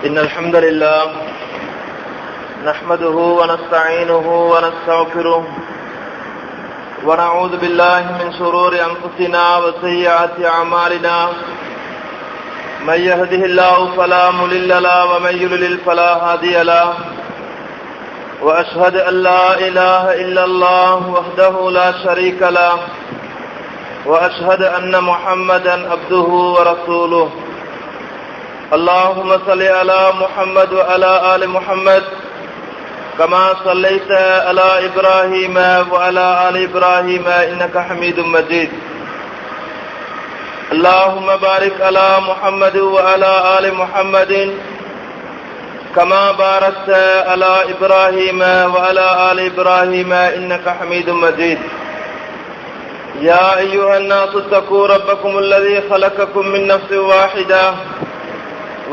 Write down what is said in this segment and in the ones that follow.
إن الحمد لله نحمده ونستعينه ونستغفره ونعوذ بالله من شرور أنفسنا وسيئات أعمالنا من يهده الله فلا مضل له ومن يضلل فلا هادي له وأشهد أن لا إله إلا الله وحده لا شريك له وأشهد أن محمدا عبده ورسوله اللهم صل على محمد وعلى آل محمد كما صليت على إبراهيم وعلى آل إبراهيم إنك حميد مجيد اللهم بارك على محمد وعلى آل محمد كما باركت على إبراهيم وعلى آل إبراهيم إنك حميد مجيد يا أيها الناس اتقوا ربكم الذي خلقكم من نفس واحدة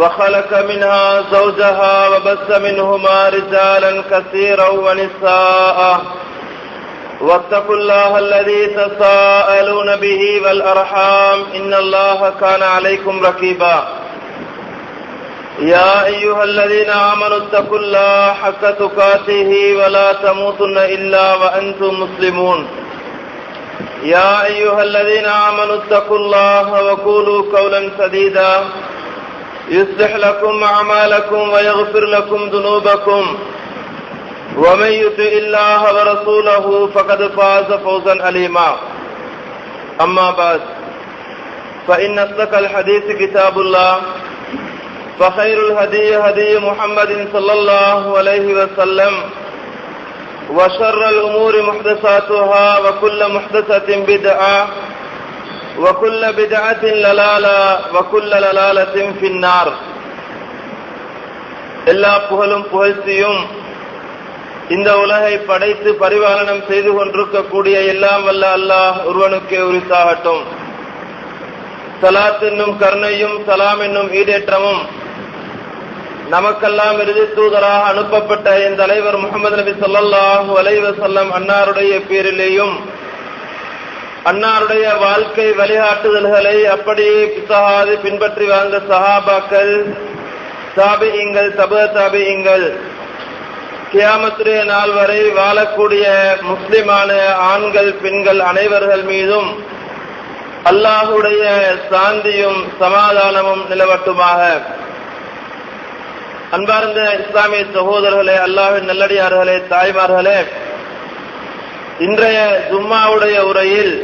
وخلق منها زوجها وبث منهما رجالا كثيرا ونساء واتقوا الله الذي تساءلون به والأرحام إن الله كان عليكم رقيبا يا أيها الذين آمنوا اتقوا الله حق تقاته ولا تموتن إلا وأنتم مسلمون يا أيها الذين آمنوا اتقوا الله وقولوا قولا سديدا يصلح لكم أعمالكم ويغفر لكم ذنوبكم ومن يطع الله ورسوله فقد فاز فوزا عظيما أما بعد فإن أصدق الحديث كتاب الله فخير الهدي هدي محمد صلى الله عليه وسلم وشر الأمور محدثاتها وكل محدثة بدعة وكل بدعة ضلالة وكل ضلالة في النار. எல்லா புகழும் புகழ்ச்சியும் இந்த உலகை படைத்து பரிபாலனம் செய்து கொண்டிருக்கக்கூடிய எல்லாம் வல்ல அல்லாஹ் ஒருவனுக்கே உரித்தாகட்டும். ஸலாத் என்னும் கருணையும் சலாம் என்னும் ஈடேற்றமும் நமக்கெல்லாம் இறுதி தூதராக அனுப்பப்பட்ட என் தலைவர் முஹம்மது நபி ஸல்லல்லாஹு அலைஹி வஸல்லம் அன்னாருடைய பேரிலேயும் அன்னாருடைய வாழ்க்கை வழிகாட்டுதல்களை அப்படியே பிசகாது பின்பற்றி வாழ்ந்த சஹாபாக்கள், தாபிஈங்கள், தப தாபிஈங்கள், கியாமத்துடைய நாள் வரை வாழக்கூடிய முஸ்லிமான ஆண்கள் பெண்கள் அனைவர்கள் மீதும் அல்லாஹுடைய சாந்தியும் சமாதானமும் நிலவட்டுமாக. அன்பார்ந்த இஸ்லாமிய சகோதரர்களே, அல்லாஹ்வின் நல்லடியார்களே, தாய்மார்களே, இன்றைய ஜும்மாவுடைய உரையில்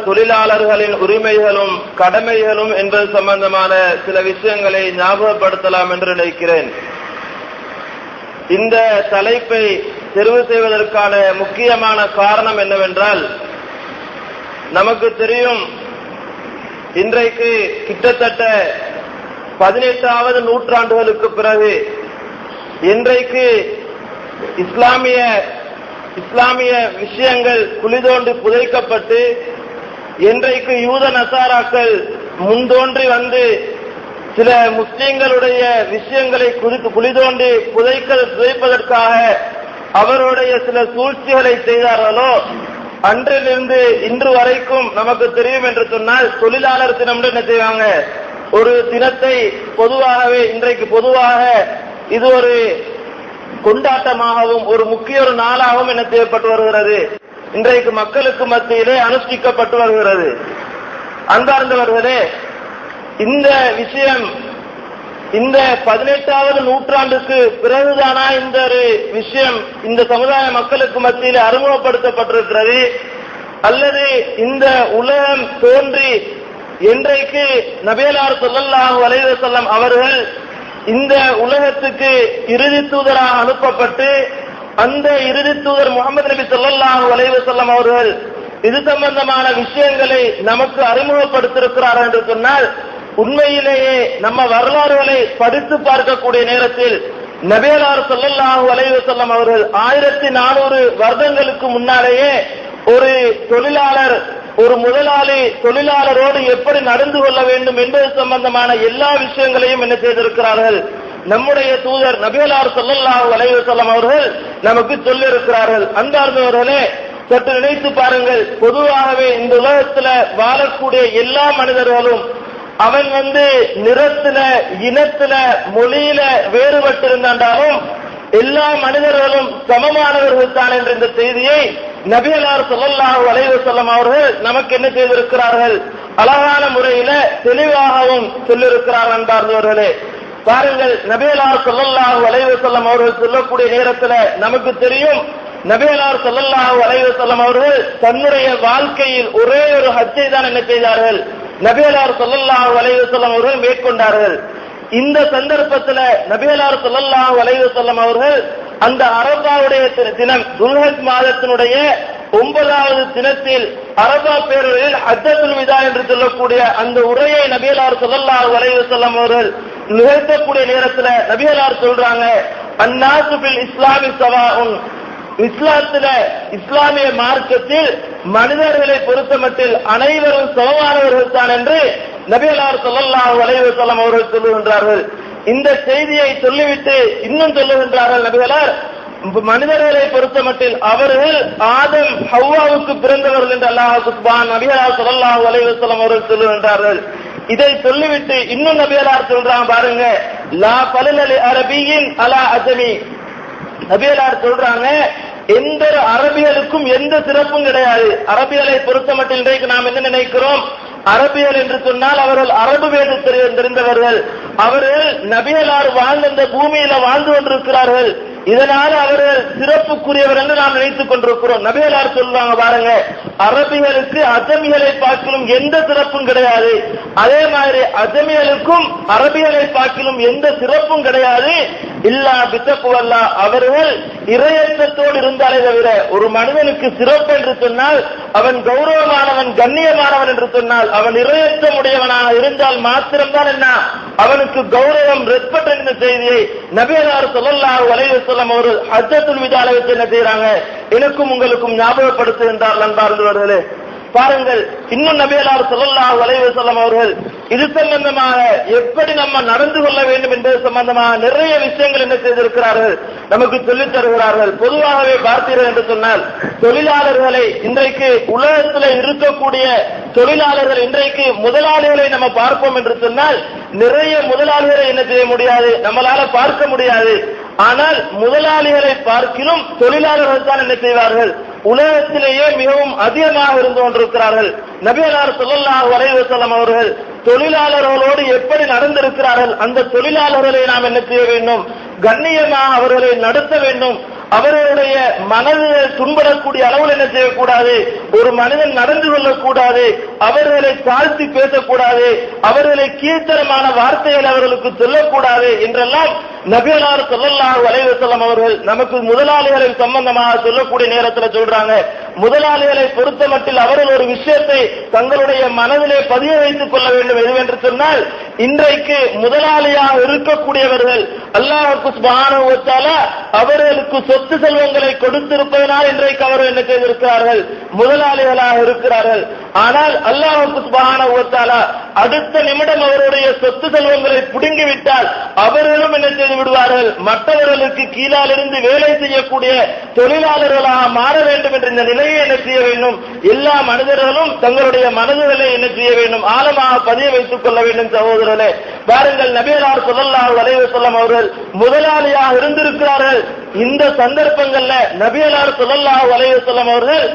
தொழிலாளர்களின் உரிமைகளும் கடமைகளும் என்பது சம்பந்தமான சில விஷயங்களை ஞாபகப்படுத்தலாம் என்று நினைக்கிறேன். இந்த தலைப்பை தெரிவு செய்வதற்கான முக்கியமான காரணம் என்னவென்றால், நமக்கு தெரியும் இன்றைக்கு கிட்டத்தட்ட 18வது நூற்றாண்டுகளுக்கு பிறகு இன்றைக்கு இஸ்லாமிய விஷயங்கள் குளிதோண்டி புதைக்கப்பட்டு இன்றைக்கு யூத நசாராக்கள் முன்தோன்றி வந்து சில முஸ்லிம்களுடைய விஷயங்களை குளிதோண்டி புதைப்பதற்காக அவருடைய சில சூழ்ச்சிகளை செய்தார்களோ, அன்றிலிருந்து இன்று வரைக்கும் நமக்கு தெரியும் என்று சொன்னால், தொழிலாளர் தினம் என்ன செய்வாங்க, ஒரு தினத்தை பொதுவாகவே இன்றைக்கு பொதுவாக இது ஒரு கொண்டாட்டமாகவும் ஒரு முக்கிய ஒரு நாளாகவும் என்ன செய்யப்பட்டு வருகிறது, இன்றைக்கு மக்களுக்கு மத்தியிலே அனுஷ்டிக்கப்பட்டு வருகிறது. அன்பார்ந்தவர்களே, இந்த விஷயம் இந்த 18வது நூற்றாண்டுக்கு பிறகுதானா இந்த ஒரு விஷயம் இந்த சமுதாய மக்களுக்கு மத்தியிலே அறிமுகப்படுத்தப்பட்டிருக்கிறது, அல்லது இந்த உலகம் தோன்றி இன்றைக்கு நபியலார் ஸல்லல்லாஹு அலைஹி வஸல்லம் அவர்கள் இந்த உலகத்துக்கு இறுதி தூதராக அனுப்பப்பட்டு அந்த இறுதி தூதர் முஹம்மது நபி ஸல்லல்லாஹு அலைஹி வஸல்லம் அவர்கள் இது சம்பந்தமான விஷயங்களை நமக்கு அறிமுகப்படுத்தியிருக்கிறார் என்று சொன்னால், உண்மையிலேயே நம்ம வரலாறுகளை படித்து பார்க்கக்கூடிய நேரத்தில் நபியலார் ஸல்லல்லாஹு அலைஹி வஸல்லம் அவர்கள் 1400 வருடங்களுக்கு முன்னாலேயே ஒரு தொழிலாளர், ஒரு முதலாளி தொழிலாளரோடு எப்படி நடந்து கொள்ள வேண்டும் என்பது சம்பந்தமான எல்லா விஷயங்களையும் என்ன செய்திருக்கிறார்கள், நம்முடைய தூதர் நபியலார் ஸல்லல்லாஹு அலைஹி வஸல்லம் அவர்கள் நமக்கு சொல்லியிருக்கிறார்கள். அன்பார்ந்தவர்களே, சற்று நினைத்து பாருங்கள். பொதுவாகவே இந்த உலகத்தில் வாழக்கூடிய எல்லா மனிதர்களும் அவன் நிறத்துல, இனத்துல, மொழியில வேறுபட்டிருந்தாலும் எல்லா மனிதர்களும் சமமானவர்கள் தான் என்ற இந்த செய்தியை நபிகளார் ஸல்லல்லாஹு அலைஹி வஸல்லம் அவர்கள் நமக்கு என்ன செய்திருக்கிறார்கள்? அழகான முறையில தெளிவாகவும் சொல்லியிருக்கிறார்கள் என்பார்களே. பாருங்கள், நபிகளார் ஸல்லல்லாஹு அலைஹி வஸல்லம் அவர்கள் சொல்லக்கூடிய நேரத்துல நமக்கு தெரியும், நபிகளார் ஸல்லல்லாஹு அலைஹி வஸல்லம் அவர்கள் தன்னுடைய வாழ்க்கையில் ஒரே ஒரு ஹஜ்ஜை தான் என்ன செய்தார்கள்? நபிகளார் ஸல்லல்லாஹு அலைஹி வஸல்லம் அவர்கள் மேற்கொண்டார்கள். இந்த சந்தர்ப்பத்தில் நபிகளார் ஸல்லல்லாஹு அலைஹி வஸல்லம் அவர்கள் அந்த அரபாவுடைய தினம், துல்ஹஜ் மாதத்தினுடைய 9வது தினத்தில் அரபா பேரவையில் ஹஜ்ஜத்துல் விதா என்று சொல்லக்கூடிய அந்த உரையை நபிகளார் ஸல்லல்லாஹு அலைஹி வஸல்லம் அவர்கள் நிகழ்த்தக்கூடிய நேரத்தில் நபிகளார் சொல்றாங்க, அன்னாசு பில் இஸ்லாமி சவாஉன், இஸ்லாமிய மார்க்கத்தில் மனிதர்களை பொறுத்தமட்டில் அனைவரும் சமமானவர்கள் தான் என்று நபிகளார் ஸல்லல்லாஹு அலைஹி வஸல்லம் அவர்கள் சொல்லுகின்றார்கள். இந்த செய்தியை சொல்லிவிட்டு இன்னும் சொல்லுகின்றார்கள் நபிகளார், மனிதர்களை பொறுத்தமட்டில் அவர்கள் ஆதம் ஹவ்வாவுக்கு பிறந்தவர்கள் என்று அல்லாஹ் சுப்ஹான் நபிகளார் ஸல்லல்லாஹு அலைஹி வஸல்லம் அவர்கள் சொல்லுகின்றார்கள். இதை சொல்லிவிட்டு இன்னும் நபிகளார் சொல்றாங்க பாருங்க, லா பலலி அரபியின் அலா அஜமி, நபிகளார் சொல்றாங்க, எந்த அரபியலுக்கும் எந்த சிறப்பும் கிடையாது. அரபியலை பொறுத்தமட்டில் இன்றைக்கு நாம் என்ன நினைக்கிறோம்? அரபியல் என்று சொன்னால் அவர்கள் அரபு வேத தெரிந்தவர்கள், அவர்கள் நபிகளார் வாழ்ந்த இந்த பூமியில வாழ்ந்து கொண்டிருக்கிறார்கள், இதனால அவர்கள் சிறப்புக்குரியவர் என்று நாம் நினைத்துக் கொண்டிருக்கிறோம். நபிகளார் சொல்லுவாங்க பாருங்க, அரபிகளுக்கு அஜமிகளை பார்க்கலும் எந்த சிறப்பும் கிடையாது, அதே மாதிரி அஜமிகளுக்கும் அரபிகளை பார்க்கலும் எந்த சிறப்பும் கிடையாது. இல்லா பித்தப்புவல்லா, அவர்கள் இறையற்றத்தோடு இருந்தாலே தவிர, ஒரு மனிதனுக்கு சிறப்பு என்று சொன்னால் அவன் கௌரவமானவன், கண்ணியமானவன் என்று சொன்னால் அவன் இறையற்ற உடையவனாக இருந்தால் மாத்திரம்தான் என்ன அவனுக்கு கௌரவம், ரெஸ்பெக்ட் என்ற செய்தியை நபிகளார் ஸல்லல்லாஹு அலைஹி வஸல்லம் அவர்கள் ஹஜ்ஜத்துல் விதால வச்சு என்ன செய்யறாங்க, எனக்கும் உங்களுக்கும் ஞாபகப்படுத்துகின்றார்கள் அன்பார்ந்தவர்களே. பாருங்கள், இன்னும் நபிகளார் ஸல்லல்லாஹு அலைஹி வஸல்லம் அவர்கள் இது சம்பந்தமாக எப்படி நம்ம நடந்து கொள்ள வேண்டும் என்பது சம்பந்தமாக நிறைய விஷயங்கள் என்ன செய்திருக்கிறார்கள், நமக்கு சொல்லித் தருகிறார்கள். பொதுவாகவே பார்த்தீர்கள் என்று சொன்னால், தொழிலாளர்களை இன்றைக்கு உலகத்தில் இருக்கக்கூடிய தொழிலாளர்கள், இன்றைக்கு முதலாளிகளை நம்ம பார்ப்போம் என்று சொன்னால் நிறைய முதலாளிகளை என்ன செய்ய முடியாது, நம்மளால பார்க்க முடியாது. ஆனால் முதலாளிகளை பார்க்கிலும் தொழிலாளர்கள் தான் என்ன செய்வார்கள், உலகத்திலேயே மிகவும் அதிகமாக இருந்து கொண்டிருக்கிறார்கள். நபிகளார் ஸல்லல்லாஹு அலைஹி வஸல்லம் அவர்கள் தொழிலாளர்களோடு எப்படி நடந்திருக்கிறார்கள், அந்த தொழிலாளர்களை நாம் என்ன செய்ய வேண்டும், கண்ணியமாக அவர்களை நடத்த வேண்டும். அவர்களுடைய மனது துன்படக்கூடிய அளவில் என்ன செய்யக்கூடாது, ஒரு மனிதன் நடந்து கொள்ளக்கூடாது, அவர்களை தாழ்த்தி பேசக்கூடாது, அவர்களை கீழ்த்தரமான வார்த்தைகள் அவர்களுக்கு சொல்லக்கூடாது என்றெல்லாம் நபிகளார் ஸல்லல்லாஹு அலைஹி வஸல்லம் அவர்கள் நமக்கு முதலாளிகளை சம்பந்தமாக சொல்லக்கூடிய நேரத்தில் சொல்றாங்க. முதலாளிகளை பொறுத்தமட்டில் அவர்கள் ஒரு விஷயத்தை தங்களுடைய மனதிலே பதிய வைத்துக் கொள்ள வேண்டும். எதுவென்று சொன்னால், இன்றைக்கு முதலாளியாக இருக்கக்கூடியவர்கள் அல்லாஹ் சுப்ஹானஹு வ தஆலா அவர்களுக்கு சொத்து செல்வங்களை கொடுத்திருப்பதனால் இன்றைக்கு அவர்கள் என்ன செய்திருக்கிறார்கள், முதலாளிகளாக இருக்கிறார்கள். ஆனால் அல்லாஹ் சுப்ஹானஹு வ தஆலா அடுத்த நிமிடம் அவருடைய சொத்து செல்வங்களை புடுங்கிவிட்டால் அவர்களும் என்ன செய்து விடுவார்கள், மற்றவர்களுக்கு கீழால் இருந்து வேலை செய்யக்கூடிய தொழிலாளர்களாக மாற வேண்டும் என்ற இந்த நிலையை என்ன செய்ய வேண்டும், எல்லா மனிதர்களும் தங்களுடைய மனதுகளை என்ன செய்ய வேண்டும், ஆழமாக பதிய வைத்துக் கொள்ள வேண்டும். சகோதரர்களே, பாருங்கள், நபிகளார் ஸல்லல்லாஹு அலைஹி வஸல்லம் அவர்கள் முதலாளியாக இருந்திருக்கிறார்கள். இந்த சந்தர்ப்பங்கள்ல நபிகளார் ஸல்லல்லாஹு அலைஹி வஸல்லம் அவர்கள்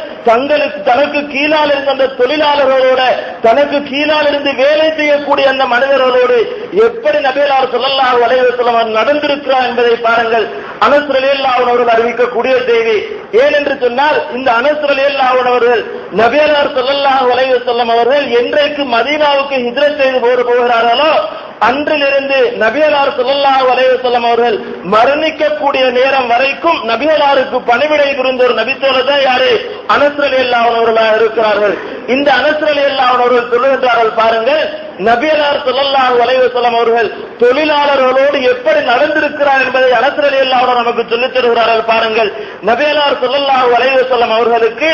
தனக்கு கீழால் இருந்த அந்த தொழிலாளர்களோட, தனக்கு கீழால் இருந்து வேலை செய்யக்கூடிய அந்த மனிதர்களோடு எப்படி நபிகளார் ஸல்லல்லாஹு அலைஹி வஸல்லம் நடந்திருக்கிறார் என்பதை பாருங்கள். அனஸ் ரலியல்லாஹு அன்ஹு அவர்கள் அறிவிக்கக்கூடிய செய்தி. ஏனென்று சொன்னால், இந்த அனஸ் ரலியல்லாஹு அன்ஹு அவர்கள் நபிகளார் ஸல்லல்லாஹு அலைஹி வஸல்லம் அவர்கள் என்றைக்கு மதீனாவுக்கு ஹிஜ்ரத் செய்து போகிறார்களோ அன்றிலிருந்து நபிகளார் ஸல்லல்லாஹு அலைஹி வஸல்லம் அவர்கள் மரணிக்கக்கூடிய நேரம் வரைக்கும் நபிகளாருக்கு பணிவிடை புரிந்த ஒரு நபித்தோழர் தான் யாரு, அனஸ் ரலியல்லாஹு அன்ஹு அவர்களாக இருக்கிறார்கள். இந்த அனஸ் ரலியல்லாஹு அன்ஹு அவர்கள் சொல்லுகின்றார்கள் பாருங்கள், நபிகளார் ஸல்லல்லாஹு அலைஹி வஸல்லம் அவர்கள் தொழிலாளர்களோடு எப்படி நடந்திருக்கிறார் என்பதை அனஸ் ரலியல்லாஹு அன்ஹு நமக்கு சொல்லித் தருகிறார்கள். பாருங்கள், நபிகளார் ஸல்லல்லாஹு அலைஹி வஸல்லம் அவர்களுக்கு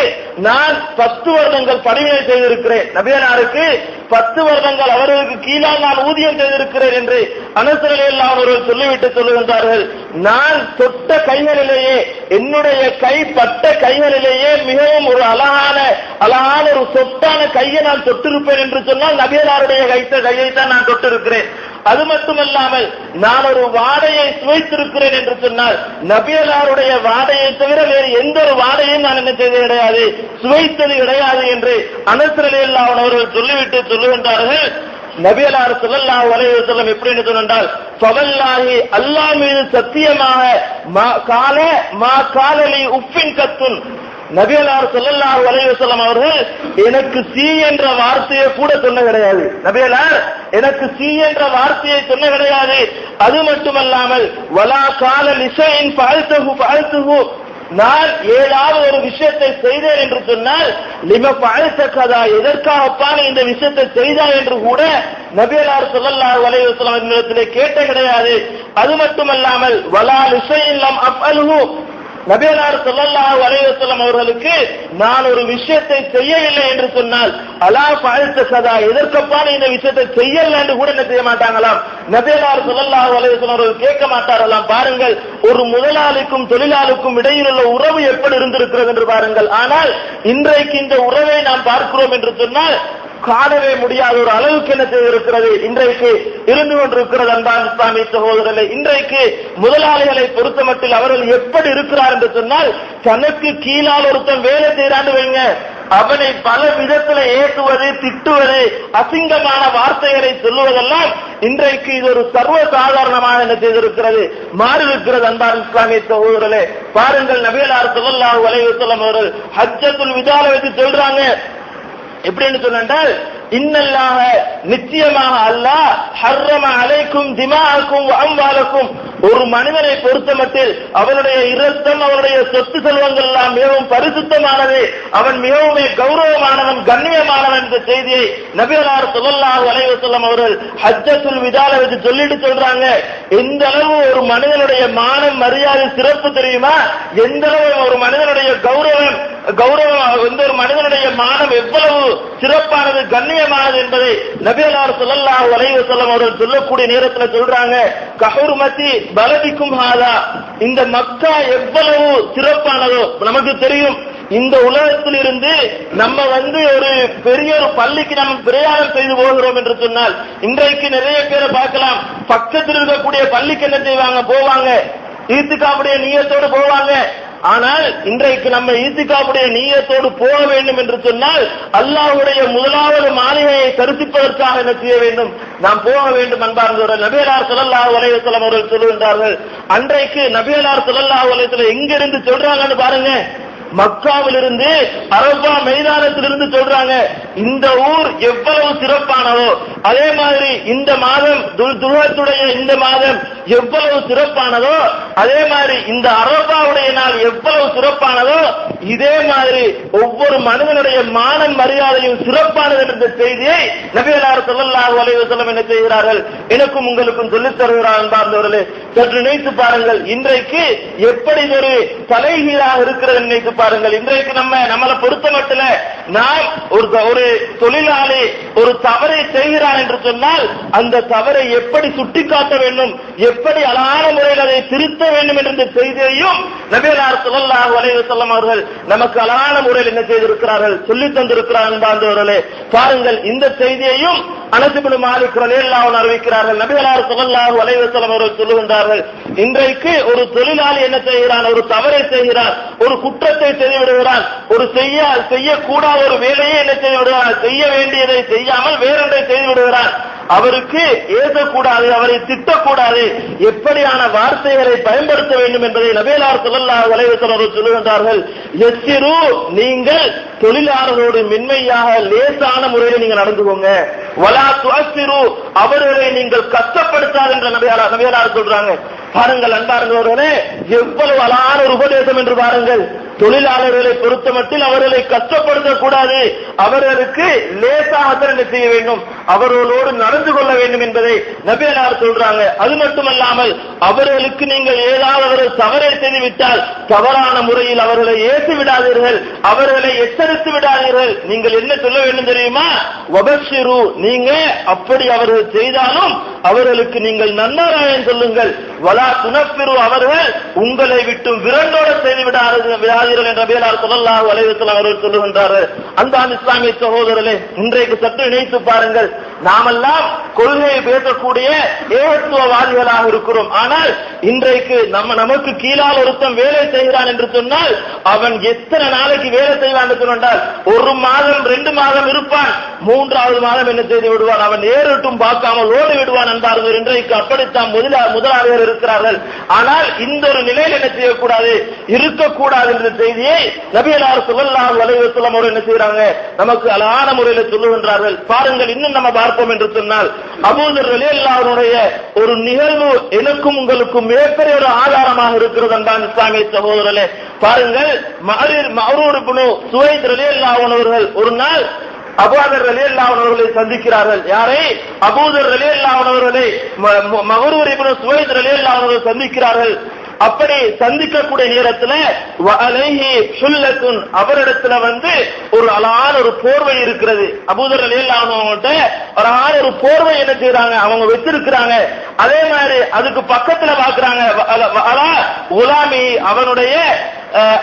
நான் 10 வருடங்கள் பணிவிடை செய்திருக்கிறேன், நபிகளாருக்கு 10 வருடங்கள் அவர்களுக்கு கீழால் நான் ஊதியம் செய்திருக்கிறேன் என்று அனஸ் ரலியல்லாஹு அன்ஹு அவர்கள் சொல்லிவிட்டு சொல்லுகின்றார்கள். நான் தொட்ட கைகளிலேயே, என்னுடைய கை பட்ட கைகளிலேயே மிகவும் ஒரு அழகான ஒரு சொத்தான கையை நான் தொட்டிருப்பேன் என்று சொன்னால் நபியலாருடைய கையைத்தான் நான் தொட்டிருக்கிறேன். அது மட்டுமல்லாமல் நான் ஒரு வாடையை சுவைத்திருக்கிறேன் என்று சொன்னால் நபியலாருடைய வாடையை தவிர வேறு எந்த ஒரு வாடையும் நான் என்ன செய்தது கிடையாது, சுவைத்தது கிடையாது என்று அனஸ் ரலியல்லாஹு அன்ஹு அவர்கள் சொல்லிவிட்டு சொல்லுகின்றார்கள். நபியலார் ஸல்லல்லாஹு அலைஹி வஸல்லம் எப்படி சொன்னால், ஃபவல்லாஹி அல்லாஹ் மீது சத்தியமாக மா காலலி உஃபின் கத்துன், நபியலார் ஸல்லல்லாஹு அலைஹி வஸல்லம் அவர்கள் எனக்கு சி என்ற வார்த்தையை கூட சொன்ன கிடையாது. நபியலார் எனக்கு சி என்ற வார்த்தையை சொன்ன கிடையாது. அது மட்டுமல்லாமல் வலா கால லிஷைன் ஃபஅல்துஹு, நான் ஏதாவது ஒரு விஷயத்தை செய்தேன் என்று சொன்னால் லிம ஃபஅல்த கதா, எதற்காகப்பா இந்த விஷயத்தை செய்தாய் என்று கூட நபியலார் ஸல்லல்லாஹு அலைஹி வஸல்லம் இடத்திலே கேட்ட கிடையாது. அது மட்டுமல்லாமல் வலா லிஷைன் லம் அஃஅல்ஹு, நபியலார் ஸல்லல்லாஹு அலைஹி வஸல்லம் அவர்களுக்கு நான் ஒரு விஷயத்தை செய்யவில்லை என்று சொன்னால் அலா ஃபஅல்த கதா, எதற்கப்பா இந்த விஷயத்தை செய்யல என்று கூட என்ன செய்ய மாட்டாங்களாம், நபியலார் ஸல்லல்லாஹு அலைஹி வஸல்லம் அவர்கள் கேட்க மாட்டார்களாம். பாருங்கள், ஒரு முதலாளிக்கும் தொழிலாளிக்கும் இடையில் உள்ள உறவு எப்படி இருந்திருக்கிறது என்று பாருங்கள். ஆனால் இன்றைக்கு இந்த உறவை நாம் பார்க்கிறோம் என்று சொன்னால் காணவே முடியாத ஒரு அளவுக்கு என்ன செய்திருக்கிறது, இன்றைக்கு இருந்து கொண்டிருக்கிறது. அன்பான இஸ்லாமிய சகோதரர்களே, இன்றைக்கு முதலாளிகளை பொறுத்தமட்டில் அவர்கள் எப்படி இருக்கிறார் என்று சொன்னால், தனக்கு கீழால் ஒருத்தன் வேலை செய்யறான்னு வைங்க, அவனை பல விதத்தில் ஏற்றுவது, திட்டுவது, அசிங்கமான வார்த்தைகளை சொல்லுவதெல்லாம் இன்றைக்கு இது ஒரு சர்வசாதாரணமாக என்ன செய்திருக்கிறது, மாறியிருக்கிறது. அன்பான இஸ்லாமிய சகோதரர்களே, பாருங்கள், நபியலார் ஸல்லல்லாஹு அலைஹி வஸல்லம் அவர்கள் ஹஜ்ஜத்துல் விதால வச்சு சொல்றாங்க. எப்படின்னு சொன்னால், இன்னல்லாஹ, நிச்சயமாக அல்லாஹ் ஹர்ரம அலைக்கும் திமாஅக்கும் வ அம்வாலக்கும், ஒரு மனிதனை பொறுத்தமட்டில் அவனுடைய இரத்தம், அவனுடைய சொத்து செல்வங்கள் எல்லாம் மிகவும் பரிசுத்தமானது, அவன் மிகவும் கௌரவமானவன், கண்ணியமானவன் என்ற செய்தியை நபியலார் ஸல்லல்லாஹு அலைஹி வஸல்லம் அவர்கள் ஹஜ்ஜத்துல் விதால வச்சு சொல்லிட்டு சொல்றாங்க. எந்த அளவு ஒரு மனிதனுடைய மானம், மரியாதை, சிறப்பு தெரியுமா? எந்த அளவு ஒரு மனிதனுடைய கௌரவம், எந்த ஒரு மனிதனுடைய மானம் எவ்வளவு சிறப்பானது, கண்ணியமானது என்பதை நபியலார் ஸல்லல்லாஹு அலைஹி வஸல்லம் அவர்கள் சொல்லக்கூடிய நேரத்தில் சொல்றாங்க. கஹுர்மதி பலதிக்கும் ஹாதா, இந்த மக்கா எவ்வளவு சிறப்பானதோ நமக்கு தெரியும். இந்த உலகத்தில் இருந்து நம்ம ஒரு பெரிய ஒரு பள்ளிக்கு நம்ம பிரயாணம் செய்து போகிறோம் என்று சொன்னால், இன்றைக்கு நிறைய பேரை பார்க்கலாம், பக்கத்தில் இருக்கக்கூடிய பள்ளிக்கு என்ன செய்வாங்க, போவாங்க, ஈத்திகாவுடைய நியத்தோடு போவாங்க. ஆனால் இன்றைக்கு நம்ம ஈத்திகாவுடைய நியத்தோடு போக வேண்டும் என்று சொன்னால் அல்லாஹ்வுடைய முதலாவது மாளிகையை தரிசிப்பதற்காக என்ன செய்ய வேண்டும், நாம் போக வேண்டும். அன்பார்ந்தவர்கள், நபியலார் ஸல்லல்லாஹு அலைஹி வஸல்லம் அவர்கள் சொல்லுகின்றார்கள், அன்றைக்கு நபியலார் ஸல்லல்லாஹு அலைஹி வஸல்லம் எங்கிருந்து சொல்றாங்கன்னு பாருங்க, மக்காவிலிருந்து, அரபா மைதானத்திலிருந்து சொல்றாங்க. இந்த ஊர் எவ்வளவு சிறப்பானதோ அதே மாதிரி இந்த மாதம் துல்ஹஜ்ஜுடைய இந்த மாதம் எவ்வளவு சிறப்பானதோ அதே மாதிரி இந்த அரபாவுடைய நாள் எவ்வளவு சிறப்பானதோ இதே மாதிரி ஒவ்வொரு மனிதனுடைய மானம், மரியாதையும் சிறப்பானது என்ற செய்தியை நபியலார் ஸல்லல்லாஹு அலைஹி வஸல்லம் என்ன செய்கிறார்கள், எனக்கும் உங்களுக்கும் சொல்லித் தருகிறார். அன்பார்ந்தவர்களே, சற்று நினைத்து பாருங்கள், இன்றைக்கு எப்படி ஒரு தலைகீழாக இருக்கிறது நினைத்து பாருங்கள். இன்றைக்கு நம்மளை பொறுத்த மட்டும் நாம் ஒரு தொழிலாளி ஒரு தவறை செய்கிறார் என்று சொன்னால் அந்த தவறை எப்படி சுட்டிக்காட்ட வேண்டும், எப்படி அழகான முறையில் அதை திருத்த வேண்டும் என்ற செய்தியையும் நபியலார் ஸல்லல்லாஹு அலைஹி வஸல்லம் அவர்கள் நமக்கு அழகான முறையில் என்ன செய்திருக்கிறார்கள், சொல்லித் தந்திருக்கிறார்கள். அன்பார்ந்தவர்களே, பாருங்கள், இந்த செய்தியையும் அனஸ் இப்னு மாலிக் ரலியல்லாஹு அன்ஹு அறிவிக்கிறார்கள். நபியலார் ஸல்லல்லாஹு அலைஹி வஸல்லம் அவர்கள் சொல்லுகின்றார்கள், இன்றைக்கு ஒரு தொழிலாளி என்ன செய்கிறான், ஒரு தவறை செய்கிறான், ஒரு குற்றத்தை செய்து விடுகிறான், ஒரு செய்யக்கூடாத ஒரு வேலையை என்ன செய்து விடுகிறான், செய்ய வேண்டியதை செய்யாமல் வேறொன்றை செய்து விடுகிறான். அவருக்கு ஏசக்கூடாது, அவரை திட்டக்கூடாது, எப்படியான வார்த்தைகளை பயன்படுத்த வேண்டும் என்பதை நபியலார் ஸல்லல்லாஹு அலைஹி வஸல்லம் அவர்கள் சொல்லுகின்றார்கள். யஸ்ஸிரு, நீங்கள் தொழிலாளர்களோடு மென்மையாக லேசான முறையில் நீங்கள் நடந்துக்கோங்க. வலா துஅஸ்ஸிரு, அவர்களை நீங்கள் கஷ்டப்படுத்தாது என்ற நபியலார் சொல்றாங்க. பாருங்கள் அன்பார்ந்தவர்களே, எவ்வளவு அழகான ஒரு உபதேசம் என்று பாருங்கள். தொழிலாளர்களை பொறுத்தமட்டில் அவர்களை கஷ்டப்படுத்தக் கூடாது, அவர்களுக்கு லேசாகத்தான் என்ன செய்ய வேண்டும், அவர்களோடு நடந்து கொள்ள வேண்டும் என்பதை நபியலார் சொல்றாங்க. அது மட்டுமல்லாமல் அவர்களுக்கு நீங்கள் ஏதாவது தவறை செய்துவிட்டால் தவறான முறையில் அவர்களை ஏசி விடாதீர்கள், அவர்களை எச்சரித்து விடாதீர்கள். நீங்கள் என்ன சொல்ல வேண்டும் தெரியுமா, வபஷிரு, நீங்க அப்படி அவர்கள் செய்தாலும் அவர்களுக்கு நீங்கள் நன்மாராயம் சொல்லுங்கள். வலா துனஃபிரு அவர்கள் உங்களை விட்டு விரண்டோட செய்து விடாதீர்கள் என்ற நபிகளார் ஸல்லல்லாஹு அலைஹி வஸல்லம் அவர்கள் சொல்லுகின்றார்கள். அன்பான இஸ்லாமிய சகோதரர்களே, இன்றைக்கு சற்று நினைத்து பாருங்கள். நாமெல்லாம் கொள்கையை பேசக்கூடிய ஏகத்துவவாதிகளாக இருக்கிறோம். ஆனால் இன்றைக்கு நமக்கு கீழால் ஒருத்தன் வேலை செய்கிறான் என்று சொன்னால் அவன் எத்தனை நாளைக்கு வேலை செய்வான் என்று சொன்னால் 1 மாதம் 2 மாதம் இருப்பான், 3வது மாதம் என்ன செய்து விடுவான், அவன் ஏறிட்டும் பார்க்காமல் ஓடி விடுவான் என்பார்கள். இன்றைக்கு அப்படித்தான் முதலாளிகள் இருக்கிறார்கள். ஆனால் இந்த ஒரு நிலையில் என்ன செய்யக்கூடாது, இருக்கக்கூடாது என்ற செய்தியை நபிகளார் ஸல்லல்லாஹு அலைஹி வஸல்லம் அவர்கள் என்ன செய்யறாங்க, நமக்கு அழகான முறையில் சொல்லுகின்றார்கள். பாருங்கள், இன்னும் நம்ம பார்ப்போம் என்று சொன்னால் அபூதர் ரலியல்லாஹு அன்ஹுடைய ஒரு நிகழ்வு எனக்கும் உங்களுக்கும் மிகப்பெரிய ஒரு ஆதாரமாக இருக்கிறது. அன்பான இஸ்லாமிய சகோதரர்களே, பாருங்கள், மஅரூர் இப்னு சுவைத் ரலியல்லாஹு அன்ஹு அவர்கள் ஒரு நாள் அபூதர் ரலியல்லாஹு அன்ஹு அவர்களை சந்திக்கிறார்கள். யாரை? அபூதர் ரலியல்லாஹு அன்ஹு அவர்களை மஅரூர் இப்னு சுவைத் ரலியல்லாஹு அன்ஹு அவர்கள் சந்திக்கிறார்கள். அப்படி சந்திக்கக்கூடிய நேரத்துல வஅலைஹி ஹுல்லத்துன், அவரிடத்துல ஒரு அழகான ஒரு போர்வை இருக்கிறது. அபூதர் ரலியல்லாஹு அன்ஹு அவங்கள்ட்ட அழகான ஒரு போர்வை என்ன செய்றாங்க, அவங்க வச்சிருக்கிறாங்க. அதே மாதிரி அதுக்கு பக்கத்துல பாக்குறாங்க அலா குலாமி,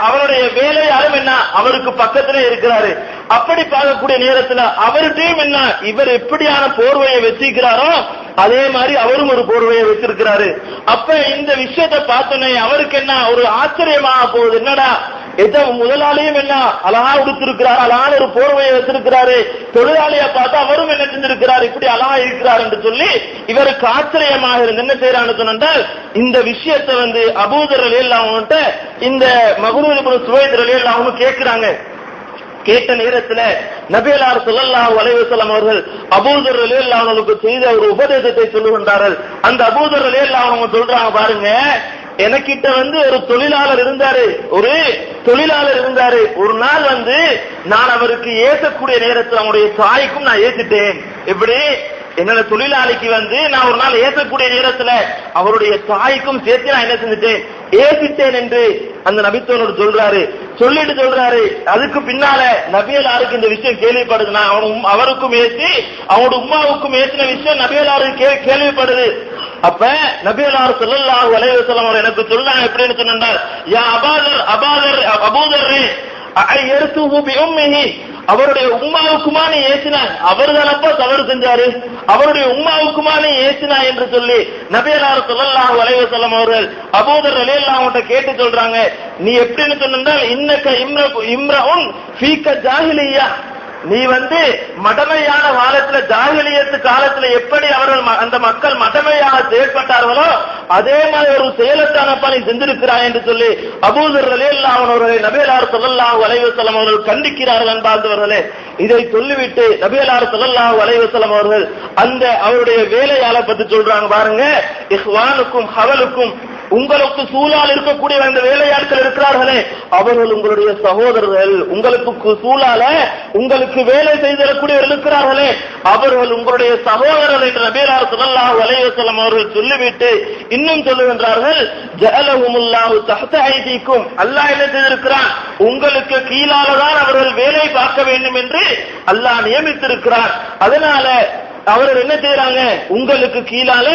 அவனுடைய வேலையாலும் என்ன அவருக்கு பக்கத்திலே இருக்கிறாரு. அப்படி பார்க்கக்கூடிய நேரத்துல அவர்கிட்டையும் என்ன, இவர் எப்படியான போர்வையை வச்சிருக்கிறாரோ அதே மாதிரி அவரும் ஒரு போர்வையை வச்சிருக்கிறாரு. அப்ப இந்த விஷயத்தை பார்த்தோன்னே அவருக்கு என்ன ஒரு ஆச்சரியமாக போகுது. என்னடா, முதலாளியும் என்ன அழகா உடுத்திருக்கிறார், அழகான ஒரு போர்வையை வச்சிருக்கிறாரு, தொழிலாளியை பார்த்தா அவரும் என்ன செஞ்சிருக்கிறார், இப்படி அழகா இருக்கிறார் என்று சொல்லி இவருக்கு ஆச்சரியமாக இருந்து என்ன செய்யறான்னு சொன்னால் இந்த விஷயத்தை அபூதர் ரலியல்லாஹு அன்ஹு இந்த மஅரூர் இப்னு சுவைத் ரலியல்லாஹு அன்ஹு கேட்கிறாங்க. கேட்ட நேரத்துல நபிகளார் ஸல்லல்லாஹு அலைஹி வஸல்லம் அவர்கள் அபூதர் ரலியல்லாஹு அன்ஹுக்கு செய்த ஒரு உபதேசத்தை சொல்லுகின்றார்கள். அந்த அபூதர் ரலியல்லாஹு அன்ஹு சொல்றாங்க, பாருங்க, எனக்கிட்ட ஒரு தொழிலாளர் இருந்தாரு, ஒரு நாள் நான் அவருக்கு ஏசக்கூடிய நேரத்தில் அவனுடைய தாய்க்கும் நான் ஏசிட்டேன். எப்படி? என்னோட தொழிலாளிக்கு நான் ஒரு நாள் ஏசக்கூடிய நேரத்துல அவருடைய தாய்க்கும் சேர்த்து நான் என்ன செஞ்சுட்டேன், ஏசிட்டேன் என்று அந்த நபித்தோனோடு சொல்றாரு. சொல்றாரு. அதுக்கு பின்னால நபியலாருக்கு இந்த விஷயம் கேள்விப்படுது. அவருக்கும் ஏசி அவனோட உம்மாவுக்கும் ஏசின விஷயம் நபியலாருக்கு கேள்விப்படுது. அப்ப நபியலார் ஸல்லல்லாஹு அலைஹி வஸல்லம் அவர் எனக்கு சொல்றாங்க, எப்படின்னு சொன்னார், யா அபூதர் அயர்துஹு பி உம்மிஹி, அவருடைய உம்மாவுக்குமா நீ ஏசினான், அவர்தானப்பா தவறு செஞ்சாரு, அவருடைய உம்மாவுக்குமா நீ ஏசினா என்று சொல்லி நபியலார் ஸல்லல்லாஹு அலைஹி வஸல்லம் அவர்கள் அபூதர் ரலியல்லாஹு அன்ஹு கேட்டு சொல்றாங்க, நீ எப்படின்னு சொன்னால் இன்னக இம்ரஉன் ஃபீக ஜாஹிலிய்யா, நீ மடமையான காலத்துல ஜாஹிலியத்து காலத்துல எப்படி அவர்கள் அந்த மக்கள் மடமையாக செயல்பட்டார்களோ அதே மாதிரி ஒரு செயலத்தானப்பா நீ செஞ்சிருக்கிறாய் என்று சொல்லி அபூதர் ரலியல்லாஹு அன்ஹு அவர்களை நபியலார் ஸல்லல்லாஹு அலைஹி வஸல்லம் அவர்கள் கண்டிக்கிறார்கள் என்பார்களே. இதை சொல்லிவிட்டு நபியலார் ஸல்லல்லாஹு அலைஹி வஸல்லம் அவர்கள் அவருடைய வேலையாளை பத்தி சொல்றாங்க. பாருங்க, இஹ்வானுக்கும் ஹவலுக்கும், உங்களுக்கு சூழால் இருக்கக்கூடிய அந்த வேலையாட்கள் இருக்கிறார்களே அவர்கள் உங்களுடைய சகோதரர்கள், உங்களுக்கு சூழால உங்களுக்கு வேலை செய்திடக்கூடியவர்கள் இருக்கிறார்களே அவர்கள் உங்களுடைய சகோதரர்கள் என்று நபியலார் ஸல்லல்லாஹு அலைஹி வஸல்லம் அவர்கள் சொல்லிவிட்டு இன்னும் சொல்லுகின்றார்கள், ஜஅலஹுமுல்லாஹு தஹ்த ஐதீக்கும், அல்லாஹ் என்ன செய்திருக்கிறான், உங்களுக்கு கீழாலதான் அவர்கள் வேலை பார்க்க வேண்டும் என்று அல்லாஹ் நியமித்திருக்கிறார். அதனால அவர்கள் என்ன செய்யறாங்க, உங்களுக்கு கீழால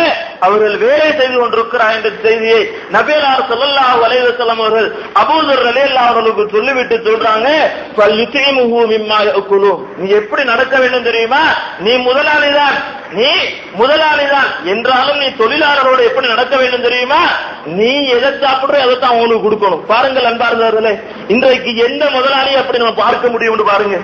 அவர்கள் வேலை செய்து கொண்டிருக்கிறார் என்ற செய்தியை நபியலார் ஸல்லல்லாஹு அலைஹி வஸல்லம் அவர்கள் அபூதர் ரலியல்லாஹு அன்ஹுக்கு சொல்லிவிட்டு சொல்றாங்க, ஃபல்யுதீமுஹு மிம்மா யஅகுலூன், நீ எப்படி நடக்க வேண்டும் தெரியுமா, நீ முதலாளிதான் என்றாலும் நீ தொழிலாளரோடு எப்படி நடக்க வேண்டும் தெரியுமா, நீ எதை சாப்பிடுற அதைத்தான் அவனுக்கு கொடுக்கணும். பாருங்கள் அன்பார்ந்தவர்களே, இன்றைக்கு எந்த முதலாளியை அப்படி நம்ம பார்க்க முடியும் பாருங்க.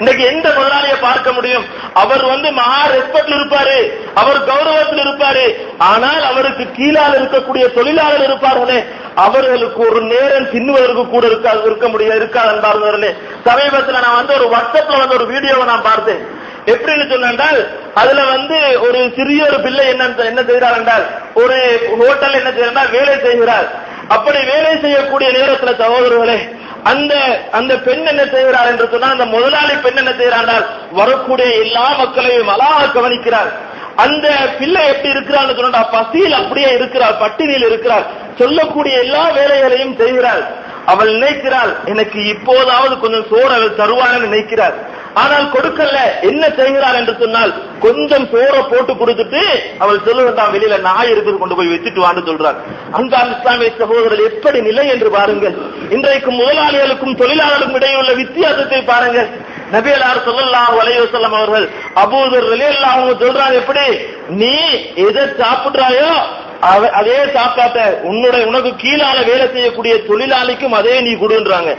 இன்னைக்கு எந்த முதலாளியை பார்க்க முடியும், அவர் மகா ரெஸ்பெக்ட்ல இருப்பாரு, அவர் கௌரவத்தில் இருப்பாரு, ஆனால் அவருக்கு கீழால் இருக்கக்கூடிய தொழிலாளர் இருப்பார்களே அவர்களுக்கு ஒரு நேரம் தின்னுவதற்கு கூட இருக்காது என்பார்களே. சமீபத்தில் நான் ஒரு வாட்ஸ்அப்ல ஒரு வீடியோவை நான் பார்த்தேன். எப்படின்னு சொன்னால் அதுல ஒரு சிறிய ஒரு பிள்ளை என்ன செய்கிறார் என்றால் ஒரு ஹோட்டல் என்ன செய்யறார், வேலை செய்கிறார். அப்படி வேலை செய்யக்கூடிய நேரத்தில் சகோதரர்களே அந்த பெண் என்ன செய்கிறார் என்று சொன்னால், அந்த முதலாளி பெண் என்ன செய்கிறார், வரக்கூடிய எல்லா மக்களையும் அழகாக கவனிக்கிறார். அந்த பிள்ளை எப்படி இருக்கிறான்னு சொன்னா பசியில் அப்படியே இருக்கிறார், பட்டினியில் இருக்கிறார், சொல்லக்கூடிய எல்லா வேலைகளையும் செய்கிறார். அவள் நினைக்கிறாள், எனக்கு இப்போதாவது கொஞ்சம் சோறு அவள் தருவான்னு நினைக்கிறார். ஆனால் கொடுக்கல. என்ன செய்கிறார் என்று சொன்னால் கொஞ்சம் சோற போட்டு கொடுத்துட்டு அவள் சொல்லுவதாம், வெளியில நாய் இருக்குது, கொண்டு போய் வச்சுட்டு வான்னு சொல்றார். அன்பார்ந்த இஸ்லாமிய சகோதரர்கள், எப்படி நிலை என்று பாருங்கள். இன்றைக்கு முதலாளிகளுக்கும் தொழிலாளர்களுக்கும் இடையே உள்ள வித்தியாசத்தை பாருங்கள். நபியலார் ஸல்லல்லாஹு அலைஹி வஸல்லம் அவர்கள் அபூதர் ரலியல்லாஹு அன்ஹு சொல்றாங்க, எப்படி நீ எதை சாப்பிடுறாயோ அதே சாப்பாட்ட உனக்கு கீழால வேலை செய்யக்கூடிய தொழிலாளிக்கும் அதே நீ கொடுன்றாங்க.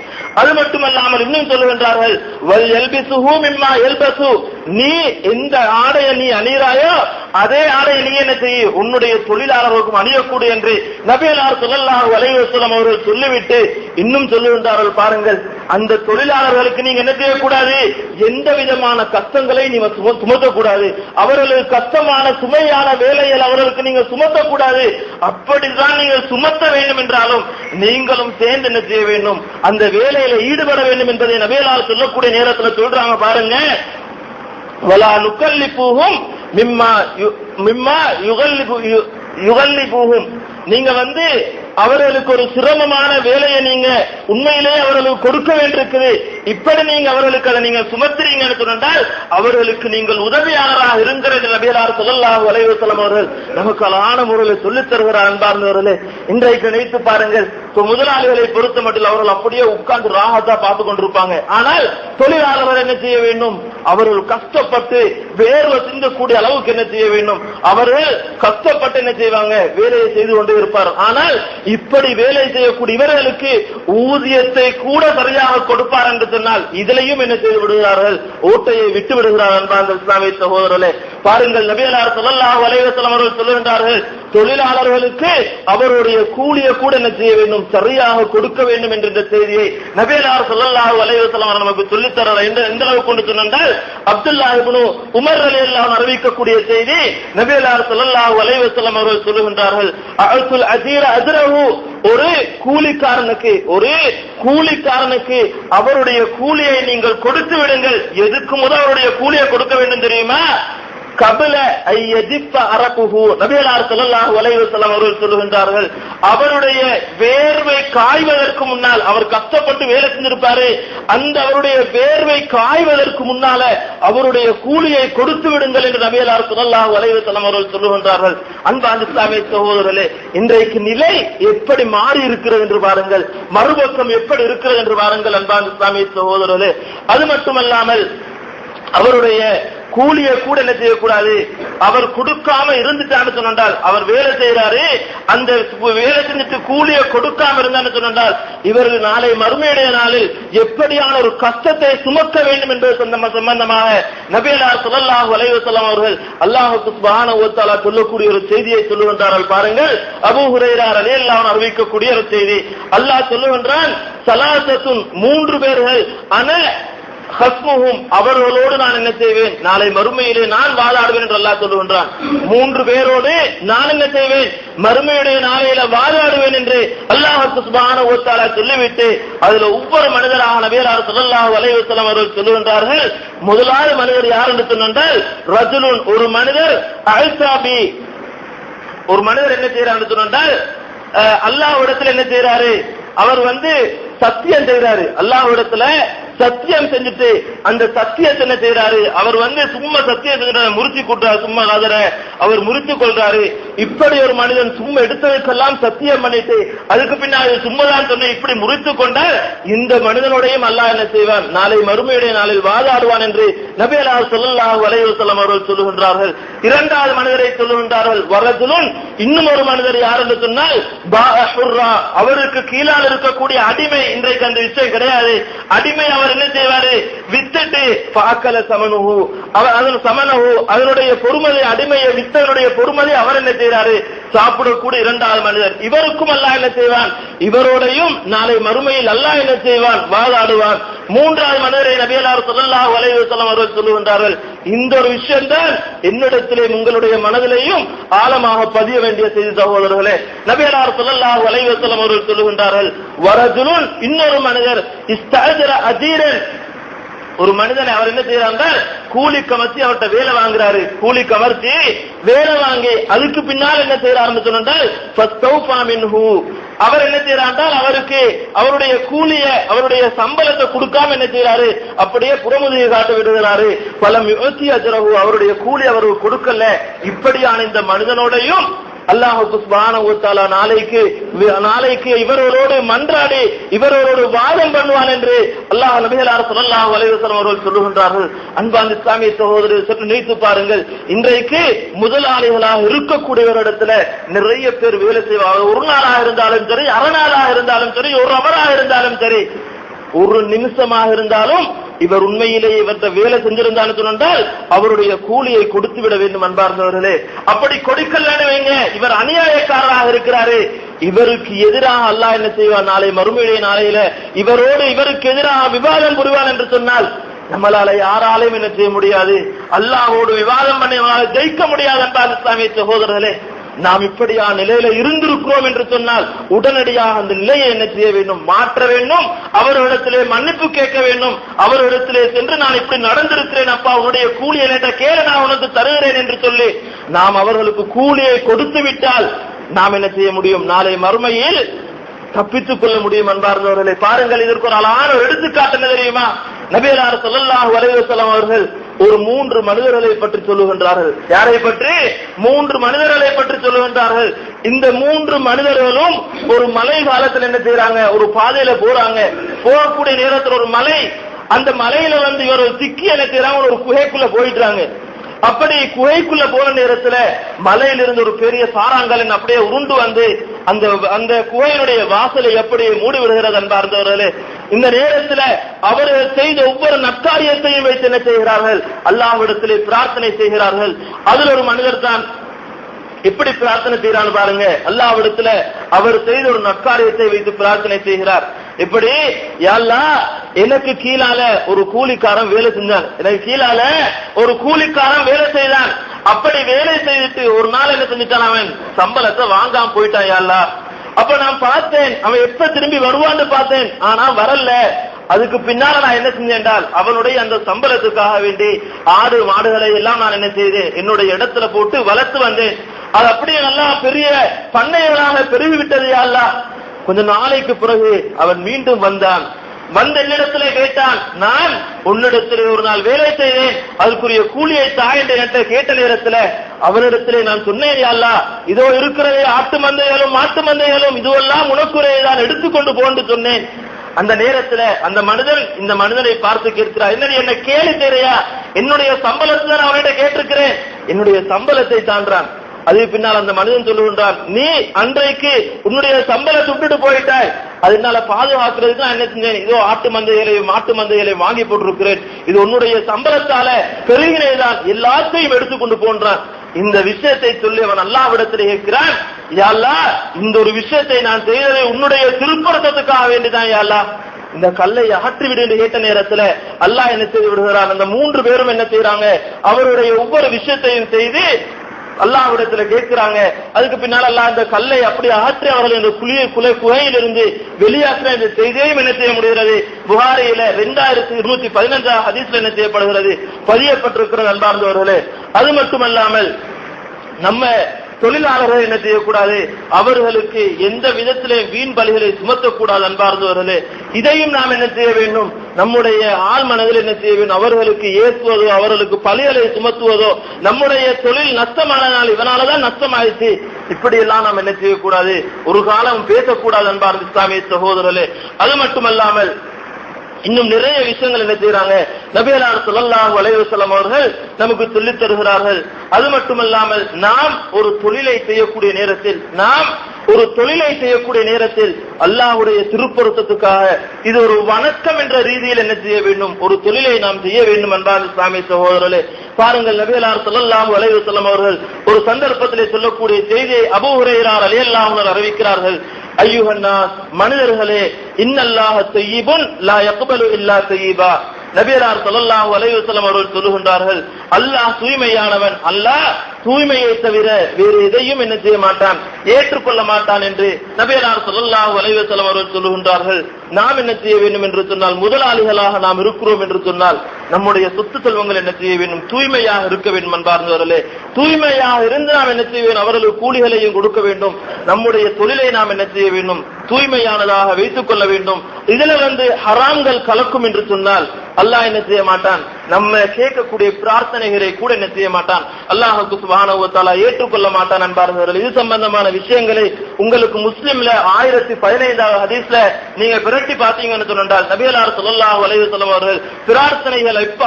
அது மட்டுமல்லாமல் இன்னும் சொல்லுகின்றார்கள், வல் யல்பிசுஹு மிம்மா யல்பசு, நீ எந்த ஆடையை நீ அணிகிறாயோ அதே ஆடையை நீ என்ன செய்ய உன்னுடைய தொழிலாளர்களுக்கும் அணியக்கூடிய என்று நபியலார் ஸல்லல்லாஹு அலைஹி வஸல்லம் அவர்கள் சொல்லிவிட்டு இன்னும் சொல்லுகின்றார்கள், பாருங்கள், அந்த தொழிலாளர்களுக்கு நீங்க என்ன செய்யக்கூடாது, எந்த விதமான கஷ்டங்களை நீங்க சுமத்தக்கூடாது, அவர்களுக்கு கஷ்டமான சுமையான வேலைகள் அவர்களுக்கு நீங்க சுமத்தக்கூடாது. அப்படிதான் நீங்கள் சுமத்த வேண்டும் என்றாலும் நீங்களும் சேர்ந்து என்ன செய்ய வேண்டும், அந்த வேலையில ஈடுபட வேண்டும் என்பதை நபியலார் சொல்லக்கூடிய நேரத்தில் சொல்றாங்க. பாருங்க, வலா நுகல்லிபூஹும் மிம்மா யுகல்லிபூஹும், நீங்க அவர்களுக்கு ஒரு சிரமமான வேலையை நீங்க உண்மையிலே அவர்களுக்கு கொடுக்க வேண்டியிருக்குது. இப்படி நீங்க அவர்களுக்கு அதை நீங்க சுமத்துறீங்கன்னு சொன்னால் அவர்களுக்கு நீங்கள் உதவியாளராக இருக்கிறது. நபியலார் ஸல்லல்லாஹு அலைஹி வஸல்லம் அவர்கள் நமக்கு அழகான முறையில் சொல்லித் தருகிறார். அன்பார்ந்தவர்களே, இன்றைக்கு நினைத்து பாருங்கள், முதலாளிகளை பொறுத்த மட்டும் அவர்கள் அப்படியே உட்கார்ந்து ராகத்தா பார்த்து கொண்டிருப்பாங்க. ஆனால் தொழிலாளர்கள் என்ன செய்ய வேண்டும், அவர்கள் கஷ்டப்பட்டு வேர்வை சிந்தக்கூடிய அளவுக்கு என்ன செய்ய வேண்டும், அவர்கள் கஷ்டப்பட்டு என்ன செய்வாங்க, வேலையை செய்து கொண்டே இருப்பார். ஆனால் இப்படி வேலை செய்யக்கூடிய இவர்களுக்கு ஊதியத்தை கூட சரியாக கொடுப்பார் என்று சொன்னால் இதிலையும் என்ன செய்து விடுகிறார்கள், ஓட்டையை விட்டு விடுகிறார்கள். அன்பார்ந்த இஸ்லாமிய சகோதரர்களே, பாருங்கள், நபியலார் ஸல்லல்லாஹு அலைஹி வஸல்லம் அவர்கள் சொல்லுகின்றார்கள், தொழிலாளர்களுக்கு அவருடைய கூலியை கூட என்ன செய்ய வேண்டும், சரியாக கொடுக்க வேண்டும் என்ற செய்தியை நபியலார் ஸல்லல்லாஹு அலைஹி வஸல்லம் நமக்கு சொல்லித் தர எந்த அளவுக்கு கொண்டு சொன்னால், அப்துல்லாஹ் இப்னு உமர் ரலியல்லாஹு அன்ஹு அறிவிக்கக்கூடிய செய்தி, நபியலார் ஸல்லல்லாஹு அலைஹி வஸல்லம் அவர்கள் சொல்லுகின்றார்கள், அஅத்துல் அஜீர அஜ்ரஹு, ஒரு கூலிக்காரனுக்கு அவருடைய கூலியை நீங்கள் கொடுத்து விடுங்கள். எதுக்கு முதல் அவருடைய கூலியை கொடுக்க வேண்டும் தெரியுமா, கபல ஐயதிஃப அரகுஹு, நபியலார் ஸல்லல்லாஹு அலைஹி வஸல்லம் அவர்கள் சொல்லுகின்றார்கள், அவருடைய வேர்வை காய்வதற்கு முன்னால், அவர் கஷ்டப்பட்டு வேலை செஞ்சிருப்பாரு, அந்த அவருடைய வேர்வை காய்வதற்கு முன்னால அவருடைய கூலியை கொடுத்து விடுங்கள் என்று நபியலார் ஸல்லல்லாஹு அலைஹி வஸல்லம் அவர்கள் சொல்லுகின்றார்கள். அன்பார்ந்த இஸ்லாமிய சகோதரர்களே, இன்றைக்கு நிலை எப்படி மாறி இருக்கிறது என்று பாருங்கள், மறுபக்கம் எப்படி இருக்கிறது என்று பாருங்கள். அன்பார்ந்த இஸ்லாமிய சகோதரர்களே, அது மட்டுமல்லாமல் அவருடைய கூலியை கூட என்ன செய்யக்கூடாது, அவர் கொடுக்காம இருந்துட்டான்னு சொன்னால், அவர் வேலை செய்யறாரு, அந்த வேலை செஞ்சுட்டு கூலியை கொடுக்காம இருந்தான்னு சொன்னால் இவர்கள் நாளை மறுமையுடைய நாளில் எப்படியான ஒரு கஷ்டத்தை சுமக்க வேண்டும் என்பது சம்பந்தமாக நபியலார் ஸல்லல்லாஹு அலைஹி வஸல்லம் அவர்கள் அல்லாஹ் சுப்ஹானஹு வ தஆலா சொல்லக்கூடிய ஒரு செய்தியை சொல்லுகின்றார்கள். பாருங்கள், அபூ ஹுரைரா ரலியல்லாஹு அன்ஹு அறிவிக்கக்கூடிய ஒரு செய்தி. அல்லாஹ் சொல்லுகின்றான், ஸலாஸத்துன், 3 பேர்கள், அவர்களோடு நான் என்ன செய்வேன், நாளை மறுமையிலே நான் வாதாடுவேன் என்று அல்லாஹ் சொல்லுகின்றான். 3 பேரோடு நான் என்ன செய்வேன், மறுமையுடைய நாளையில வாதாடுவேன் என்று அல்லாஹ் சுப்ஹானஹு வ தஆலா சொல்லிவிட்டு அதுல ஒவ்வொரு மனிதராக நபியலார் ஸல்லல்லாஹு அலைஹி வஸல்லம் அவர்கள் சொல்லுகின்றார்கள், முதலாவது மனிதர் யார் என்று சொன்னால் ரஜுலுன், ஒரு மனிதர், அல்சாபி, ஒரு மனிதர் என்ன செய்யறாரு சொன்னால் அல்லாஹ்விடத்தில் என்ன செய்யறாரு, அவர் சத்தியம் செய்யறாரு, அல்லாஹ்விடத்துல சத்தியம் செஞ்சுட்டு அந்த சத்தியத்தை என்ன செய்யறாரு, அவர் சும்மா சத்தியத்தை முறிச்சு கொள்றாரு, சும்மா காதர அவர் முறித்து கொள்றாரு. இப்படி ஒரு மனிதன் சும்மா எடுத்ததுக்கெல்லாம் சத்தியம் பண்ணிட்டு அதுக்கு பின்னாடி சும்மாதான் சொன்ன இப்படி முறித்து கொண்டால் இந்த மனிதனுடையும் அல்லாஹ் என்ன செய்வான், நாளை மறுமையுடைய நாளில் வாதாடுவான் என்று நபியல்லாஹு ஸல்லல்லாஹு அலைஹி வஸல்லம் அவர்கள் சொல்லுகின்றார்கள். 2வது மனிதரை சொல்லுகின்றார்கள், வரதுலுன், இன்னும் ஒரு மனிதர் யார் என்று சொன்னால் பாஹுர்ரா, அவருக்கு கீழால் இருக்கக்கூடிய அடிமை. இன்றைக்கு அந்த விஷயம் கிடையாது. அடிமை அவர் என்ன செய்வாரு, வித்துட்டு பாக்கல சமனுஹு, அதனுடைய பொறுமதி, அடிமையை வித்தனுடைய பொறுமதி அவர் என்ன செய்யறாரு, சாப்பிடக்கூடிய 2வது மனிதர். இவருக்கும் அல்லாஹ் என்ன செய்வான், இவரோடையும் நாளை மறுமையில் அல்லாஹ் என்ன செய்வான், வாதாடுவான். 3வது மனிதரை நபியல்லாஹு ஸல்லல்லாஹு அலைஹி வஸல்லம் அவர்கள் சொல்லுகின்றார்கள், இந்த ஒரு விஷயம்தான் என்னிடத்திலே உங்களுடைய மனதிலேயும் ஆழமாக பதிய வேண்டிய செய்தி சகோதரர்களே. நபியல்லாஹு ஸல்லல்லாஹு அலைஹி வஸல்லம் அவர்கள் சொல்லுகின்றார்கள், வரஜுலுன், இன்னொரு மனிதர், இஸ்தஅஜர அஜீரன், ஒரு மனிதனை அவர் என்ன செய்யறாங்க, கூலி கமர்த்தி அவர்கிட்ட வேலை வாங்குறாரு. கூலி கமர்த்தி வேலை வாங்கி அதுக்கு பின்னால் என்ன செய்யறாருன்னு சொன்னால் அவர் என்ன செய்யறாண்டால் அவருக்கு அவருடைய கூலிய அவருடைய சம்பளத்தை கொடுக்காம என்ன செய்யறாரு, அப்படியே புறமுதுகை காட்ட விடுகிறாரு. பலம் யுத்தியஜரஹு, அவருடைய கூலி அவருக்கு கொடுக்கல. இப்படியான இந்த மனிதனோடையும் அல்லாஹ் சுப்ஹானஹு வ தஆலா நாளைக்கு இவரோடு மன்றாடி இவரோடு வாதம் பண்ணுவான் என்று அல்லாஹ் நபிகளார் ஸல்லல்லாஹு அலைஹி வஸல்லம் அவர்கள் சொல்லுகின்றார்கள். அன்பார்ந்த இஸ்லாமிய சகோதரர்கள், சற்று நினைத்து பாருங்கள். இன்றைக்கு முதலாளிகளாக இருக்கக்கூடியவரிடத்துல நிறைய பேர் வேலை செய்வாங்க. ஒரு நாளாக இருந்தாலும் சரி, அரை நாளாக இருந்தாலும் சரி, ஒரு அவராக இருந்தாலும் சரி, ஒரு நிமிஷமாக இருந்தாலும் இவர் உண்மையிலேயே இவர்கிட்ட வேலை செஞ்சிருந்தான்னு சொன்னால் அவருடைய கூலியை கொடுத்து விட வேண்டும். அன்பார்ந்தவர்களே, அப்படி கொடுக்கலன்னு வைங்க, இவர் அநியாயக்காரராக இருக்கிறாரு. இவருக்கு எதிராக அல்லாஹ் என்ன செய்வார், நாளை மறுமையுடைய நாளையில இவருக்கு எதிராக விவாதம் புரிவான் என்று சொன்னால் நம்மளால யாராலையும் என்ன செய்ய முடியாது, அல்லாஹ்வோடு விவாதம் பண்ணி ஜெயிக்க முடியாது. அன்பார்ந்த இஸ்லாமிய சகோதரர்களே, நாம் இப்படியா நிலையில இருந்திருக்கிறோம் என்று சொன்னால் உடனடியாக அந்த நிலையை என்ன செய்ய வேண்டும், மாற்ற வேண்டும். அவரிடத்திலே மன்னிப்பு கேட்க வேண்டும். அவரிடத்திலே சென்று நான் இப்படி நடந்திருக்கிறேன் அப்பா, உன்னுடைய கூலியை கேள, நான் உனக்கு தருகிறேன் என்று சொல்லி நாம் அவர்களுக்கு கூலியை கொடுத்து விட்டால் நாம் என்ன செய்ய முடியும், நாளை மறுமையில் தப்பித்துக் கொள்ள முடியும். அன்பார்ந்தவர்களை பாருங்கள், இதற்கு ஒரு அழகான எடுத்துக்காட்டு என்ன தெரியுமா? நபிகளார் ஸல்லல்லாஹு அலைஹி வஸல்லம் அவர்கள் ஒரு 3 மனிதர்களை பற்றி சொல்லுகின்றார்கள். யாரை பற்றி? 3 மனிதர்களை பற்றி சொல்லுகின்றார்கள். இந்த 3 மனிதர்களும் ஒரு மலை காலத்தில் என்ன செய்யறாங்க, ஒரு பாதையில போறாங்க. போகக்கூடிய நேரத்தில் ஒரு மலை, அந்த மலையில இவர் சிக்கி என்ன செய்யறாங்க, ஒரு குகைக்குள்ள போயிட்டாங்க. அப்படி குகைக்குள்ள போன நேரத்துல மலையிலிருந்து ஒரு பெரிய சாராங்கலன் அப்படியே உருண்டு வந்து அந்த குகையினுடைய வாசலை எப்படி மூடி விடுகிறது. அன்பார்ந்தவர்களே, இந்த நேரத்துல அவர்கள் செய்த ஒவ்வொரு நற்காரியத்தையும் வைத்து என்ன செய்கிறார்கள், அல்லாஹ்விடத்திலே பிரார்த்தனை செய்கிறார்கள். அதில் ஒரு மனிதர் தான் எப்படி பிரார்த்தனை செய்யறான்னு பாருங்க. அல்லாஹ்விடத்துல அவர் செய்த ஒரு நற்காரியத்தை வைத்து பிரார்த்தனை செய்கிறார். இப்படி, யா அல்லாஹ், எனக்கு கீழால ஒரு கூலிக்காரன் வேலை செஞ்சான், எனக்கு கீழால ஒரு கூலிக்காரன் வேலை செய்தான். அப்படி வேலை செய்துட்டு ஒரு நாள் என்ன செஞ்சுட்டான், அவன் சம்பளத்தை வாங்காம போயிட்டான். யா அல்லாஹ், அப்ப நான் பார்த்தேன், அவன் எப்ப திரும்பி வருவான்னு பார்த்தேன், ஆனா வரல. அதுக்கு பின்னால நான் என்ன செஞ்சேன் என்றால், அவனுடைய அந்த சம்பளத்துக்காக வேண்டி ஆடு மாடுகளை எல்லாம் நான் என்ன செய்தேன், என்னுடைய இடத்துல போட்டு வளர்த்து வந்தேன். அது அப்படியே நல்லா பெரிய பண்ணைகளாக பெருகிவிட்டது. யா அல்லாஹ், கொஞ்ச நாளைக்கு பிறகு அவன் மீண்டும் வந்தான். வந்த என்னிடத்துல கேட்டான், நான் உன்னிடத்திலே ஒரு நாள் வேலை செய்தேன், அதுக்குரிய கூலியை தாய் என்று கேட்ட நேரத்துல அவனிடத்திலே நான் சொன்னேன், யா அல்லாஹ், இதோ இருக்கிறதே ஆட்டு மந்தைகளும் மாட்டு மந்தைகளும், இதுவெல்லாம் உனக்குரியதான் எடுத்துக்கொண்டு போன்னு சொன்னேன். அந்த நேரத்துல அந்த மனிதன் இந்த மனிதனை பார்த்து கேட்கிறார், என்ன கேள்வி தெரியா, என்னுடைய சம்பளத்தை தான் அவனிட கேட்டிருக்கிறேன், என்னுடைய சம்பளத்தை தாண்டான். அதுக்கு பின்னால் அந்த மனிதன் சொல்லுகின்றான், நீ அன்றைக்கு உன்னுடைய சம்பளத்தை விட்டுட்டு போயிட்டாய், அதனால பாதுகாக்கிறதுக்கு நான் என்ன செஞ்சேன், இதோ ஆட்டு மந்தைகளையும் மாட்டு மந்தைகளையும் வாங்கி போட்டிருக்கிறேன், இது உன்னுடைய சம்பளத்தால பெருகினேதான், எல்லாத்தையும் எடுத்துக்கொண்டு போன்றான். இந்த விஷயத்தை சொல்லி அவன் அல்லாஹ்விடத்தில் கேட்கிறான், யா அல்லாஹ், இந்த ஒரு விஷயத்தை நான் செய்ததை உன்னுடைய திருப்பரத்துக்காக வேண்டிதான். யா அல்லாஹ், இந்த கல்லை அகற்றிவிடு என்று கேட்ட நேரத்துல அல்லாஹ் என்ன செய்து விடுகிறான், அந்த 3 பேரும் என்ன செய்யறாங்க, அவருடைய ஒவ்வொரு விஷயத்தையும் செய்து அல்லாஹ்விடத்துல கேட்கிறாங்க. அதுக்கு பின்னால் அல்லாஹ் அந்த கல்லை அப்படி அகற்றி அவர்கள் இந்த குகையிலிருந்து வெளியாற்ற இந்த செய்தியையும் என்ன செய்ய முடிகிறது, புகாரியில 2215 ஹதீஸ்ல என்ன செய்யப்படுகிறது, பதியப்பட்டிருக்கிறது. அன்பார்ந்தவர்களே, அது மட்டுமல்லாமல் நம்ம தொழிலாளர்கள் என்ன செய்யக்கூடாது, அவர்களுக்கு எந்த விதத்திலே வீண் பலிகளை சுமத்தக்கூடாது. அன்பார்ந்தவர்களே, இதையும் நாம் என்ன செய்ய வேண்டும், நம்முடைய ஆள் மனதில் என்ன செய்ய வேண்டும், அவர்களுக்கு ஏற்றுவதோ அவர்களுக்கு பலிகளை சுமத்துவதோ, நம்முடைய தொழில் நஷ்டமானால் இவனாலதான் நஷ்டமாயிடுச்சு, இப்படி எல்லாம் நாம் என்ன செய்யக்கூடாது, ஒரு காலம் பேசக்கூடாது. அன்பார்ந்த இஸ்லாமிய சகோதரர்களே, அது மட்டுமல்லாமல் இன்னும் நிறைய விஷயங்கள் என்ன செய்யறாங்க, நபிகளார் ஸல்லல்லாஹு அலைஹி வஸல்லம் அவர்கள் நமக்கு சொல்லித் தருகிறார்கள். அது மட்டுமல்லாமல் நாம் ஒரு தொழிலை செய்யக்கூடிய நேரத்தில் அல்லாஹ்வுடைய திருப்பொருத்தத்துக்காக இது ஒரு வணக்கம் என்ற ரீதியில் என்ன செய்ய வேண்டும், ஒரு தொழிலை நாம் செய்ய வேண்டும். அன்பார்ந்த இஸ்லாமிய சகோதரர்களே, பாருங்கள், நபிகளார் ஸல்லல்லாஹு அலைஹி வஸல்லம் அவர்கள் ஒரு சந்தர்ப்பத்திலே சொல்லக்கூடிய செய்தியை அபூ ஹுரைரா ரலியல்லாஹு அன்ஹு அறிவிக்கிறார்கள். ஐயுஹன்னாஸ், மனிதர்களே, இன்னல்லாஹ தய்யிபுன் லா யக்பலு இல்லா தய்யிபா, நபியலார் ஸல்லல்லாஹு அலைஹி வஸல்லம் அவர்கள் சொல்லுகின்றார்கள், அல்லாஹ் தூய்மையானவன், அல்லாஹ் தூய்மையை தவிர வேறு எதையும் என்ன செய்ய மாட்டான், ஏற்றுக்கொள்ள மாட்டான் என்று நபியலார் ஸல்லல்லாஹு அலைஹி வஸல்லம் அவர்கள் சொல்லுகின்றார்கள். நாம் என்ன செய்ய வேண்டும் என்று சொன்னால், முதலாளிகளாக நாம் இருக்கிறோம் என்று சொன்னால் நம்முடைய சொத்து செல்வங்கள் என்ன செய்ய வேண்டும், தூய்மையாக இருக்க வேண்டும் என்பார்களே. தூய்மையாக இருந்து நாம் என்ன செய்ய வேண்டும், அவர்களுக்கு கூலிகளையும் கொடுக்க வேண்டும். நம்முடைய தொழிலை நாம் என்ன செய்ய வேண்டும், தூய்மையானதாக வைத்துக் கொள்ள வேண்டும். இதுல ஹராம்கள் கலக்கும் என்று சொன்னால் அல்லாஹ் என்ன செய்ய மாட்டான், நம்ம கேட்கக்கூடிய பிரார்த்தனைகளை கூட என்ன செய்ய மாட்டான், அல்லாஹ்வுக்கு சுப்ஹானஹு வ தஆலா ஏற்றுக்கொள்ள மாட்டான் என்பார்கள். இது சம்பந்தமான விஷயங்களை உங்களுக்கு முஸ்லிம்ல 1015வது ஹதீஸ்ல நீங்க பிரட்டி பாத்தீங்கன்னு சொன்னால், நபியலார் ஸல்லல்லாஹு அலைஹி வஸல்லம் அவர்கள் பிரார்த்தனைகள் எப்ப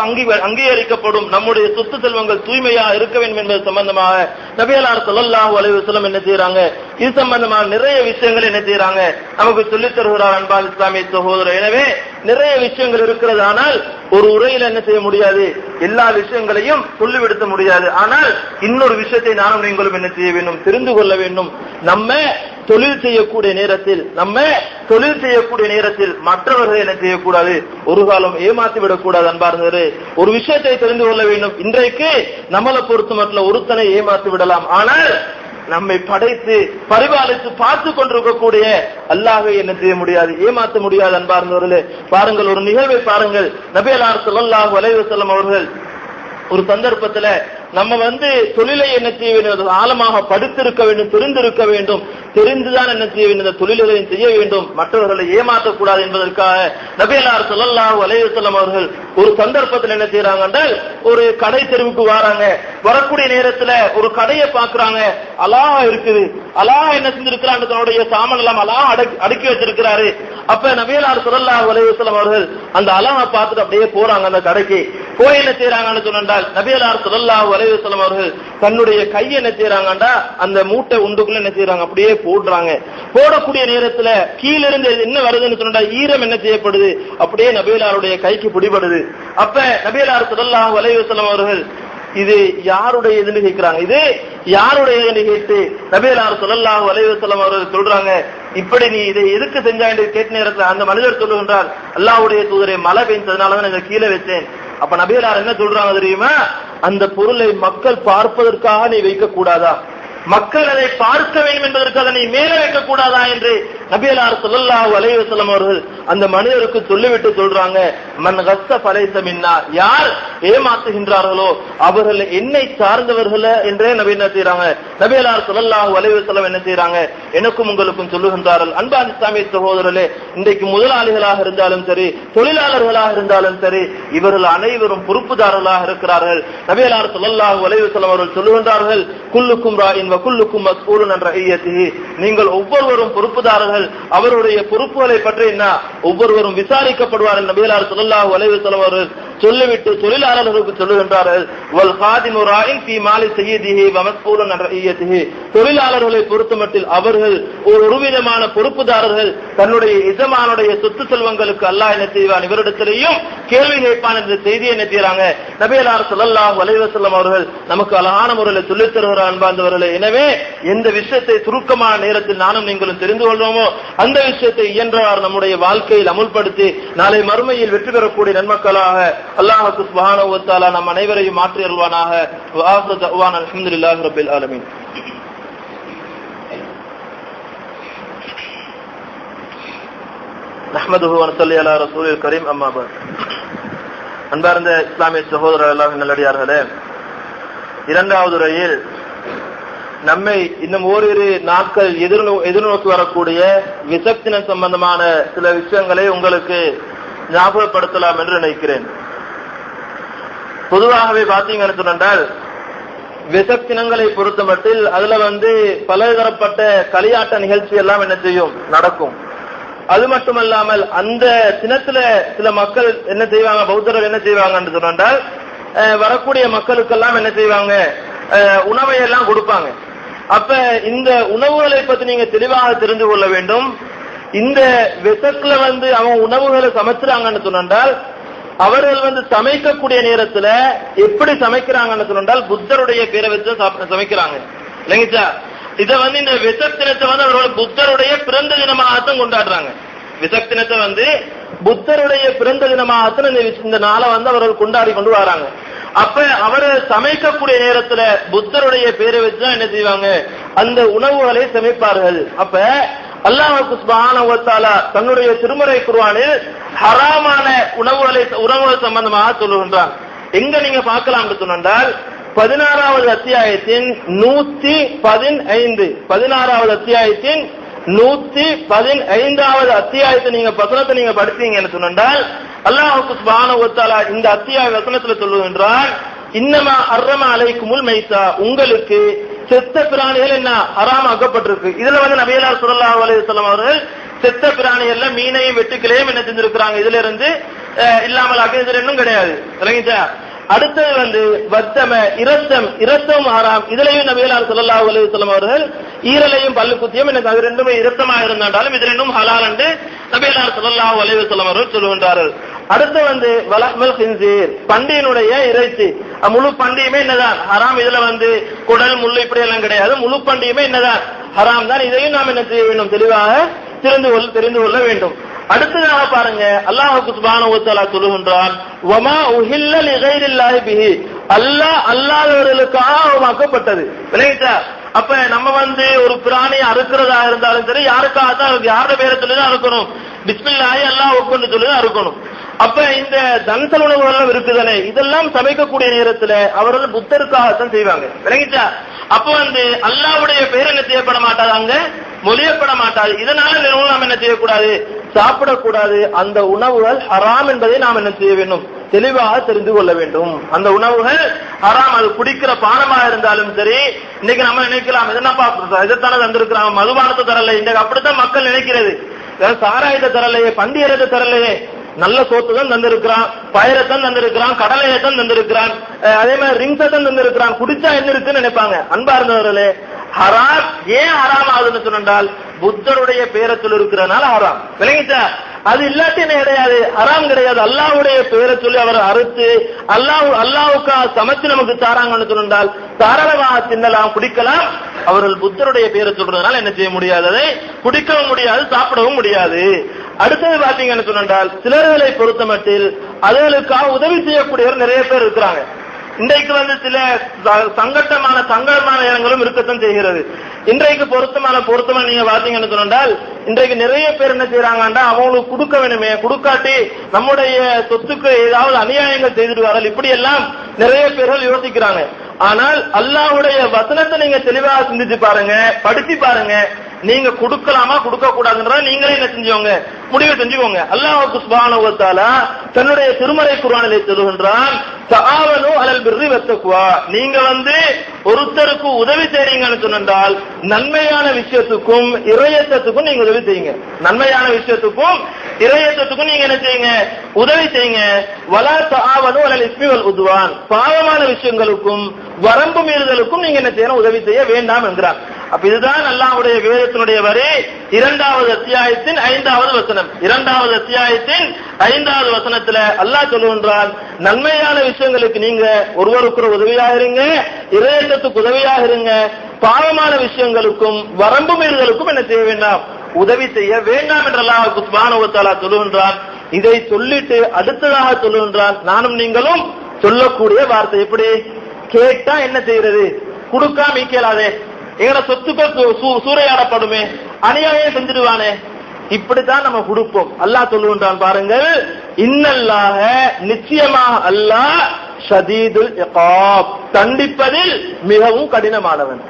அங்கீகரிக்கப்படும், நம்முடைய சொத்து செல்வங்கள் தூய்மையா இருக்க வேண்டும் என்பது சம்பந்தமாக நபியலார் ஸல்லல்லாஹு அலைஹி வஸல்லம் என்ன செய்யறாங்க, இது சம்பந்தமான நிறைய விஷயங்கள் என்ன செய்யறாங்க, நமக்கு சொல்லித் தருகிறார் அன்பால் இஸ்லாமிய சகோதரர். எனவே நிறைய விஷயங்கள் இருக்கிறது. ஆனால் ஒரு உரையில என்ன செய்ய முடியாது, எல்லா விஷயங்களையும் சொல்லிவிடுத்த முடியாது. ஆனால் இன்னொரு விஷயத்தை நானும் நீங்களும் என்ன செய்ய வேண்டும், தெரிந்து கொள்ள வேண்டும். நம்ம தொழில் செய்யக்கூடிய நேரத்தில் மற்றவர்களை என்ன செய்யக்கூடாது, ஒரு காலம் ஏமாற்றி விடக்கூடாது அன்பார்களே. ஒரு விஷயத்தை தெரிந்து கொள்ள வேண்டும். இன்றைக்கு நம்மளை பொறுத்த மட்டும் ஒருத்தனை ஏமாற்றி விடலாம், ஆனால் நம்மை படைத்து பரிபாலித்து பார்த்து கொண்டிருக்கக்கூடிய அல்லாஹ்வை என்ன செய்ய முடியாது, ஏமாற்ற முடியாது அன்பார்ந்தவர்களே. பாருங்கள், ஒரு நிகழ்வை பாருங்கள். நபியலார் ஸல்லல்லாஹு அலைஹி வஸல்லம் அவர்கள் ஒரு சந்தர்ப்பத்துல நம்ம தொழிலை என்ன செய்ய வேண்டும், ஆழமாக படித்திருக்க வேண்டும், தெரிந்திருக்க வேண்டும். தெரிந்துதான் என்ன செய்ய வேண்டும், இந்த தொழில்களையும் செய்ய வேண்டும், மற்றவர்களை ஏமாற்றக்கூடாது என்பதற்காக நபியலார் ஸல்லல்லாஹு அலைஹி வஸல்லம் அவர்கள் ஒரு சந்தர்ப்பத்தில் என்ன செய்யறாங்க என்றால், ஒரு கடை தெருவுக்கு வராங்க. வரக்கூடிய நேரத்துல ஒரு கடையை பாக்குறாங்க, அழகா இருக்குது. அழகா என்ன செஞ்சிருக்கிறாங்க, தன்னுடைய சாமான் எல்லாம் அழகா அடுக்கி வச்சிருக்கிறாரு. அப்ப நபியலார் ஸல்லல்லாஹு அலைஹி வஸல்லம் அவர்கள் அந்த அழகா பார்த்துட்டு அப்படியே போறாங்க அந்த கடைக்கு. போய் என்ன செய்யறாங்கன்னு சொன்னால், நபியலார் ஸல்லல்லாஹு அலைஹி வஸல்லம் அவர்கள் தன்னுடைய கையை என்ன செய்யறாங்கடா, அந்த மூட்டை உண்டுக்குள்ள என்ன செய்யறாங்க, அப்படியே போடுறாங்க. போடக்கூடிய நேரத்துல கீழிருந்து என்ன வருதுன்னு சொன்னா, ஈரம் என்ன செய்யப்படுது, அப்படியே நபியலாருடைய கைக்கு பிடிபடுது. அப்ப நபியலார் ஸல்லல்லாஹு அலைஹி வஸல்லம் அவர்கள் இது யாருடைய இதுன்னு கேட்கிறாங்க. இது யாருடைய கேட்டு நபியலார் ஸல்லல்லாஹு அலைஹி வஸல்லம் அவர்கள் சொல்றாங்க, இப்படி நீ இதை எதுக்கு செஞ்சா என்று கேட்ட நேரத்தில் அந்த மனிதர் சொல்லுகின்றார், அல்லாஹ்வுடைய தூதரே, மழை பெய்ததுனாலதான் இதை கீழே வச்சேன். அப்ப நபியலார் என்ன சொல்றாங்க தெரியுமா, அந்த பொருளை மக்கள் பார்ப்பதற்காக நீ வைக்க கூடாதா, மக்கள் அதை பார்க்க வேண்டும் என்பதற்காக நீ மேலே வைக்க கூடாதா என்று நபியலார் ஸல்லல்லாஹு அலைஹி வஸல்லம் அவர்கள் அந்த மனிதருக்கு சொல்லிவிட்டு சொல்றாங்க, மன் கஸ்ஸ ஃபலைஸ மின்னா, யார் ஏமாற்றுகின்றார்களோ அவர்கள் என்னை சார்ந்தவர்கள் என்றே நபி என்ன செய்யறாங்க, நபியலார் ஸல்லல்லாஹு அலைஹி வஸல்லம் என்ன செய்யறாங்க, எனக்கும் உங்களுக்கும் சொல்லுகின்றார்கள். அன்பான இஸ்லாமிய சகோதரர்களே, இன்றைக்கு முதலாளிகளாக இருந்தாலும் சரி, தொழிலாளர்களாக இருந்தாலும் சரி, இவர்கள் அனைவரும் பொறுப்புதாரர்களாக இருக்கிறார்கள். நபியலார் ஸல்லல்லாஹு அலைஹி வஸல்லம் அவர்கள் சொல்லுகின்றார்கள், குல்லுக்கும் ராயின் வ குல்லுக்கும் மஸ்ஊலுன் அன் ரஇய்யத்திஹி, நீங்கள் ஒவ்வொருவரும் பொறுப்புதாரர்கள், அவருடைய பொறுப்புகளை பற்றி என்ன ஒவ்வொருவரும் விசாரிக்கப்படுவார்கள். நபியலார் ஸல்லல்லாஹு அலைஹி வஸல்லம் அவர்கள் சொல்லிவிட்டு தொழிலாளர்களுக்கு சொல்லுகின்றார்கள், வல் காதிமு ராயின் ஃபீ மாலி சய்யிதிஹி வ மஸ்ஊலுன் அன் ரஇய்யத்திஹி, தொழிலாளர்களை பொறுத்தமட்டில் அவர்கள் ஒரு விதமான பொறுப்புதாரர்கள், தன்னுடைய எஜமானுடைய சொத்து செல்வங்களுக்கு அல்லாஹ் என்ன செய்வான், இவரிடத்திலேயும் கேள்வி கேட்பான் என்ற செய்தியை என்ன செய்யறாங்க நபியலார் ஸல்லல்லாஹு அலைஹி வஸல்லம் அவர்கள் நமக்கு அழகான முறையில் சொல்லித் தருகிறார். அன்பார்ந்தவர்களே, எனவே எந்த விஷயத்தை சுருக்கமான நேரத்தில் நானும் நீங்களும் தெரிந்து கொள்வோமோ அந்த விஷயத்தை இயன்றவாறு நம்முடைய வாழ்க்கையில் அமுல்படுத்தி நாளை மறுமையில் வெற்றி பெறக்கூடிய நன்மக்களாக அல்லாஹ் சுப்ஹானஹு வ தஆலா நம் அனைவரையும் மாற்றி அருள்வானாக. வ ஆஃபிரு தஅவானா அல்ஹம்துலில்லாஹி ரப்பில் ஆலமீன். நஹ்மதுஹு வ நஸல்லி அலா ரசூலில் கரீம். அம்மா பஅத். அன்பார்ந்த இஸ்லாமிய சகோதரர்களே, அல்லாஹ்வின் நல்லடியார்களே, இரண்டாவது உரையில் நம்மை இன்னும் ஓரிரு நாட்கள் எதிர்நோக்கி வரக்கூடிய விசக்தின சம்பந்தமான சில விஷயங்களை உங்களுக்கு ஞாபகப்படுத்தலாம் என்று நினைக்கிறேன். பொதுவாகவே பார்த்தீங்கன்னு சொன்னால், விசக்தினங்களை பொறுத்த மட்டில் அதுல பலதரப்பட்ட களியாட்ட நிகழ்ச்சி எல்லாம் என்ன செய்யும், நடக்கும். அது மட்டுமல்லாமல் அந்த தினத்துல சில மக்கள் என்ன செய்வாங்க, பௌத்தர்கள் என்ன செய்வாங்கன்னு சொன்னால், வரக்கூடிய மக்களுக்கெல்லாம் என்ன செய்வாங்க, உணவை எல்லாம் கொடுப்பாங்க. அப்ப இந்த உணவுகளை பத்தி நீங்க தெளிவாக தெரிந்து கொள்ள வேண்டும். இந்த விசத்துல அவங்க உணவுகளை சமைச்சாங்கன்னு சொன்னால், அவர்கள் சமைக்கக்கூடிய நேரத்துல எப்படி சமைக்கிறாங்கன்னு சொன்னால், புத்தருடைய பேரை வச்சு சமைக்கிறாங்க இல்லைங்கச்சா. இத இந்த விசக் தினத்தை அவர்கள் புத்தருடைய பிறந்த தினமாகத்தான் கொண்டாடுறாங்க. விசக் தினத்தை புத்தருடைய பிறந்த தினமாக இந்த நாளை அவர்கள் கொண்டாடி கொண்டு வராங்க. அப்ப அவர் சமைக்கக்கூடிய நேரத்துல புத்தருடைய பேரை வச்சுதான் என்ன செய்வாங்க, அந்த உணவுகளை சமைப்பார்கள். அப்ப அல்லாஹ் சுப்ஹானஹு வ தஆலா தன்னுடைய திருமறை குர்ஆனில் ஹராமான உணவுகள் சம்பந்தமாக சொல்லுகின்றான். எங்க நீங்க பார்க்கலாம் சொன்னால் 16வது அத்தியாயத்தின் 115 16வது அத்தியாயத்தின் 115வது அத்தியாயத்தை நீங்க வசனத்தை நீங்க படிச்சீங்கன்னு சொன்னால் அல்லாஹ் சுப்ஹானஹு வ தஆலா இந்த அத்தியாய வசனத்துல சொல்லுகின்றான், இன்னமா ஹர்ரம அலைக்குமுல் மைத்தா, உங்களுக்கு செத்த பிராணிகள் என்ன ஹராமாக்கப்பட்டிருக்கு. இதுல நபியல்லாஹ் ஸல்லல்லாஹு அலைஹி வஸல்லம் அவர்கள் செத்த பிராணிகள்ல மீனையும் வெட்டுக்களையும் என்ன செஞ்சிருக்கிறாங்க, இதுல இருந்து இல்லாமலாக்க இதுல இன்னும் கிடையாது. விளங்கிச்சா? அடுத்தது வத்தம இரத்தம் ஹராம். இதுலயும் நபியல்லாஹ் ஸல்லல்லாஹு அலைஹி வஸல்லம் அவர்கள் ஈரலையும் பல்லு குத்தியும் எனக்கு அது ரெண்டுமே இரத்தமா இருந்தாலும் இது ரெண்டும் ஹலால் என்று நபியல்லாஹ் ஸல்லல்லாஹு அலைஹி வஸல்லம் அவர்கள் சொல்லுகின்றார்கள். அடுத்து வலஹ்மல் கின்சீர், பண்டியினுடைய இறைச்சி. முழு பண்டியுமே என்னதான் ஹராம். இதுல குடல் முள்ளு இப்படி எல்லாம் கிடையாது. முழு பண்டியுமே என்னதான் ஹராம் தான். இதையும் நாம் என்ன செய்ய வேண்டும், தெளிவாக தெரிந்து கொள்ள வேண்டும். அடுத்ததாக பாருங்க, அல்லாஹ் சுப்ஹானஹு வ தஆலா சொல்லுகின்றான், வமா உஹில்ல லிகைரில்லாஹி பிஹி, அல்லாஹ் அல்லாதவர்களுக்காக ஆக்கப்பட்டது. விளங்கிட்டா? அப்ப நம்ம ஒரு பிராணியை அறுக்கிறதா இருந்தாலும் சரி, யாருக்காக தான் யாரோட பேரை சொல்லிதான் அறுக்கணும், பிஸ்மில்லாஹி அல்லாஹ் ஒப்புன்னு சொல்லிதான் அறுக்கணும். அப்ப இந்த தன்சல் உணவுகள் இருக்குதானே, இதெல்லாம் சமைக்கக்கூடிய நேரத்துல அவர்கள் புத்தருக்காகத்தான் செய்வாங்க. விளங்கிட்டா? அப்ப அல்லாஹ்வுடைய பேர் என்ன செய்யப்பட மாட்டாது, அங்க மொழியப்பட மாட்டாது. இதனால நாம் என்ன செய்யக்கூடாது, சாப்பிடக்கூடாது. அந்த உணவுகள் ஹராம் என்பதை நாம் என்ன செய்ய வேண்டும், தெளிவாக தெரிந்து கொள்ள வேண்டும். அந்த உணவுகள் ஹராம். அது குடிக்கிற பானமாக இருந்தாலும் சரி. இன்னைக்கு நம்ம நினைக்கலாம், என்னப்பா இதைத்தானே தந்திருக்கிறாங்க, மதுபானத்தை தரல. இன்றைக்கு அப்படித்தான் மக்கள் நினைக்கிறது. சாராயத்தை தரலையே, பண்டிகரத்தை தரலையே, நல்ல சோத்து தான் தந்திருக்கிறான், பயரத்தான் தந்திருக்கிறான், கடலையத்தான் தந்திருக்கிறான், அதே மாதிரி ரிங்ஸை தான் தந்திருக்கிறான், குடிச்சா என்ன இருக்குன்னு நினைப்பாங்க. அன்பா இருந்தவர்களே, ஹராம் ஏன் ஹராம் ஆகுதுன்னு சொன்னால் புத்தருடைய பேரை சொல்லி இருக்கிறதுனால ஹராம். விளங்கிச்சா? அது இல்லாட்டி என்ன கிடையாது, ஹராம் கிடையாது. அல்லாஹ்வுடைய பேரை சொல்லி அவர் அறுத்து அல்லாஹ்வுக்காக சமைச்சு நமக்கு தாராங்கன்னு சொன்னால் தாராளமாக தின்னலாம், குடிக்கலாம். அவர்கள் புத்தருடைய பேரை சொல்றதுனால என்ன செய்ய முடியாது, அதை குடிக்கவும் முடியாது, சாப்பிடவும் முடியாது. அடுத்தது பாத்தீங்கன்னு சொன்னால் சிலர்களை பொறுத்த மட்டில் அதுகளுக்காக உதவி செய்யக்கூடியவர் நிறைய பேர் இருக்கிறாங்க. இன்றைக்கு சில சங்கடமான இடங்களும் இருக்கத்தான் செய்கிறது. இன்றைக்கு பொருத்தமான நீங்க பாத்தீங்கன்னு சொன்னால் இன்றைக்கு நிறைய பேர் என்ன செய்யறாங்கன்னா, அவங்களுக்கு கொடுக்க வேணுமே, கொடுக்காட்டி நம்முடைய சொத்துக்கு ஏதாவது அநியாயங்கள் செய்துடுவார்கள், இப்படி எல்லாம் நிறைய பேர்கள் யோசிக்கிறாங்க. ஆனால் அல்லாஹ்வுடைய வசனத்தை நீங்க தெளிவாக சிந்திச்சு பாருங்க, படிச்சு பாருங்க. நீங்க கொடுக்கலாமா கொடுக்க கூடாதுன்றத நீங்களே என்ன செஞ்சோங்க, முடிவு செஞ்சுக்கோங்க. அல்லாஹ் சுப்ஹானஹு வ தஆலா தன்னுடைய திருமறை குர்ஆனிலே சொல்லுகின்றான், தஆவனு அலல் பிர்ரி வத்தக்வா, நீங்க ஒருத்தருக்கு உதவி செய்றீங்கன்னு சொன்னால் நன்மையான விஷயத்துக்கும் இறையச்சத்துக்கும் நீங்க உதவி செய்யுங்க. நன்மையான விஷயத்துக்கும் இறையச்சத்துக்கும் நீங்க என்ன செய்யுங்க, உதவி செய்யுங்க. வலா தஆவனு அலல் இஸ்மி வல் உத்வான், பாவமான விஷயங்களுக்கும் வரம்பு மீறுதலுக்கும் நீங்க என்ன செய்யணும், உதவி செய்ய வேண்டாம் என்கிறார். அப்ப இதுதான் அல்லாஹ்வுடைய வேதத்தினுடைய வரி. 2வது அத்தியாயத்தின் 5வது வசனம். 2வது அத்தியாயத்தின் 5வது வசனத்துல அல்லாஹ் சொல்லுகின்றான், நன்மையான விஷயங்களுக்கு நீங்க ஒருவருக்கு உதவியாக இருங்க, இறையச்சத்துக்கு உதவியாக இருங்க, பாவமான விஷயங்களுக்கும் வரம்பு மீறுதலுக்கும் என்ன செய்ய வேண்டாம், உதவி செய்ய வேண்டாம் என்று அல்லாஹ் சுப்ஹானஹு வ தஆலா சொல்லுகின்றான். இதை சொல்லிட்டு அடுத்ததாக சொல்லுகின்றான், நானும் நீங்களும் சொல்லக்கூடிய வார்த்தை எப்படி, கேட்டா என்ன செய்யறது, கொடுக்காம கேளாதே, எங்கட சொத்துக்கள் சூறையாடப்படுமே, அநியாயம் செஞ்சிடுவானே, இப்படித்தான் நம்ம கொடுப்போம். அல்லாஹ் சொல்லுகின்றான் பாருங்கள், இன்னல்லாஹ நிச்சயமாக அல்லாஹ் ஷதீதுல் இகாப், தண்டிப்பதில் மிகவும் கடினமானவன்.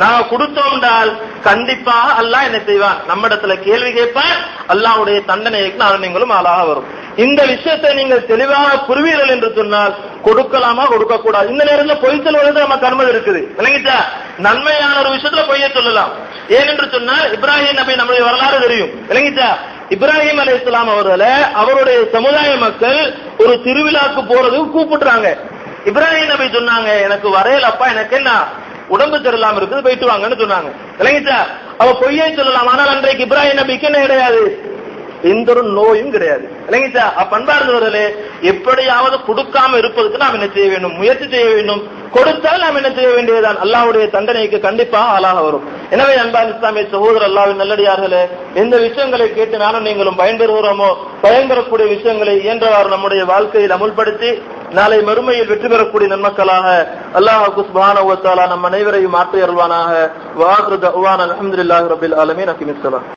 நாங்க கொடுத்தோம் என்றால் கண்டிப்பாக அல்லாஹ் என்ன செய்வான், நம்ம இடத்துல கேள்வி கேட்பான், அல்லாஹ்வுடைய தண்டனைக்கு நான் நீங்களும் ஆளாக வரும். இந்த விஷயத்தை நீங்கள் தெளிவாக புரிவீர்கள் என்று சொன்னால் கொடுக்கலாமா கொடுக்க கூடாது. இந்த நேரத்தில் பொய் சொல்வது நமக்கு அனுமதி இருக்குது. விளங்கிட்டா? நன்மையான ஒரு விஷயத்துல பொய்ய சொல்லலாம். ஏனென்று சொன்னால் இப்ராஹிம் நபி நம்முடைய வரலாறு தெரியும். விளங்கிட்டா? இப்ராஹிம் அலைஹிஸ்ஸலாம் அவர்களை அவருடைய சமுதாய மக்கள் ஒரு திருவிழாக்கு போறதுக்கு கூப்பிடுறாங்க. இப்ராஹிம் நபி சொன்னாங்க, எனக்கு வரையலப்பா, எனக்கு என்ன உடம்பு சரியில்லாம இருக்குது, போயிட்டு வாங்கன்னு சொன்னாங்க. விளங்கிட்டா? அவ பொய்யை சொல்லலாம். ஆனால் அன்றைக்கு இப்ராஹிம் நபிக்கு என்ன கிடையாது, எந்த ஒரு நோயும் கிடையாது. இல்லைங்கச்சா? பண்பாடுவர்களே, எப்படியாவது கொடுக்காம இருப்பதுக்கு நாம் என்ன செய்ய வேண்டும்? முயற்சி செய்ய வேண்டும். கொடுத்தால் நாம் என்ன செய்ய வேண்டியதுதான்? அல்லாஹ்வுடைய தண்டனைக்கு கண்டிப்பாக ஆளாக வரும். எனவே அன்பான இஸ்லாமிய சகோதரர், அல்லாஹ்வின் நல்லடியார்களே, எந்த விஷயங்களை கேட்டு நானும் நீங்களும் பயன்பெறுகிறோமோ பயன்பெறக்கூடிய விஷயங்களை இயன்றவாறு நம்முடைய வாழ்க்கையில் அமுல்படுத்தி நாளை மறுமையில் வெற்றி பெறக்கூடிய நன்மக்களாக அல்லாஹ் சுப்ஹானஹு வ தஆலா நம் அனைவரையும் மாற்றி அருள்வானாக. வ ஆகிரு தஅவானா அல்ஹம்துலில்லாஹி ரப்பில் ஆலமீன். அகிமிஸ்ஸலாம்.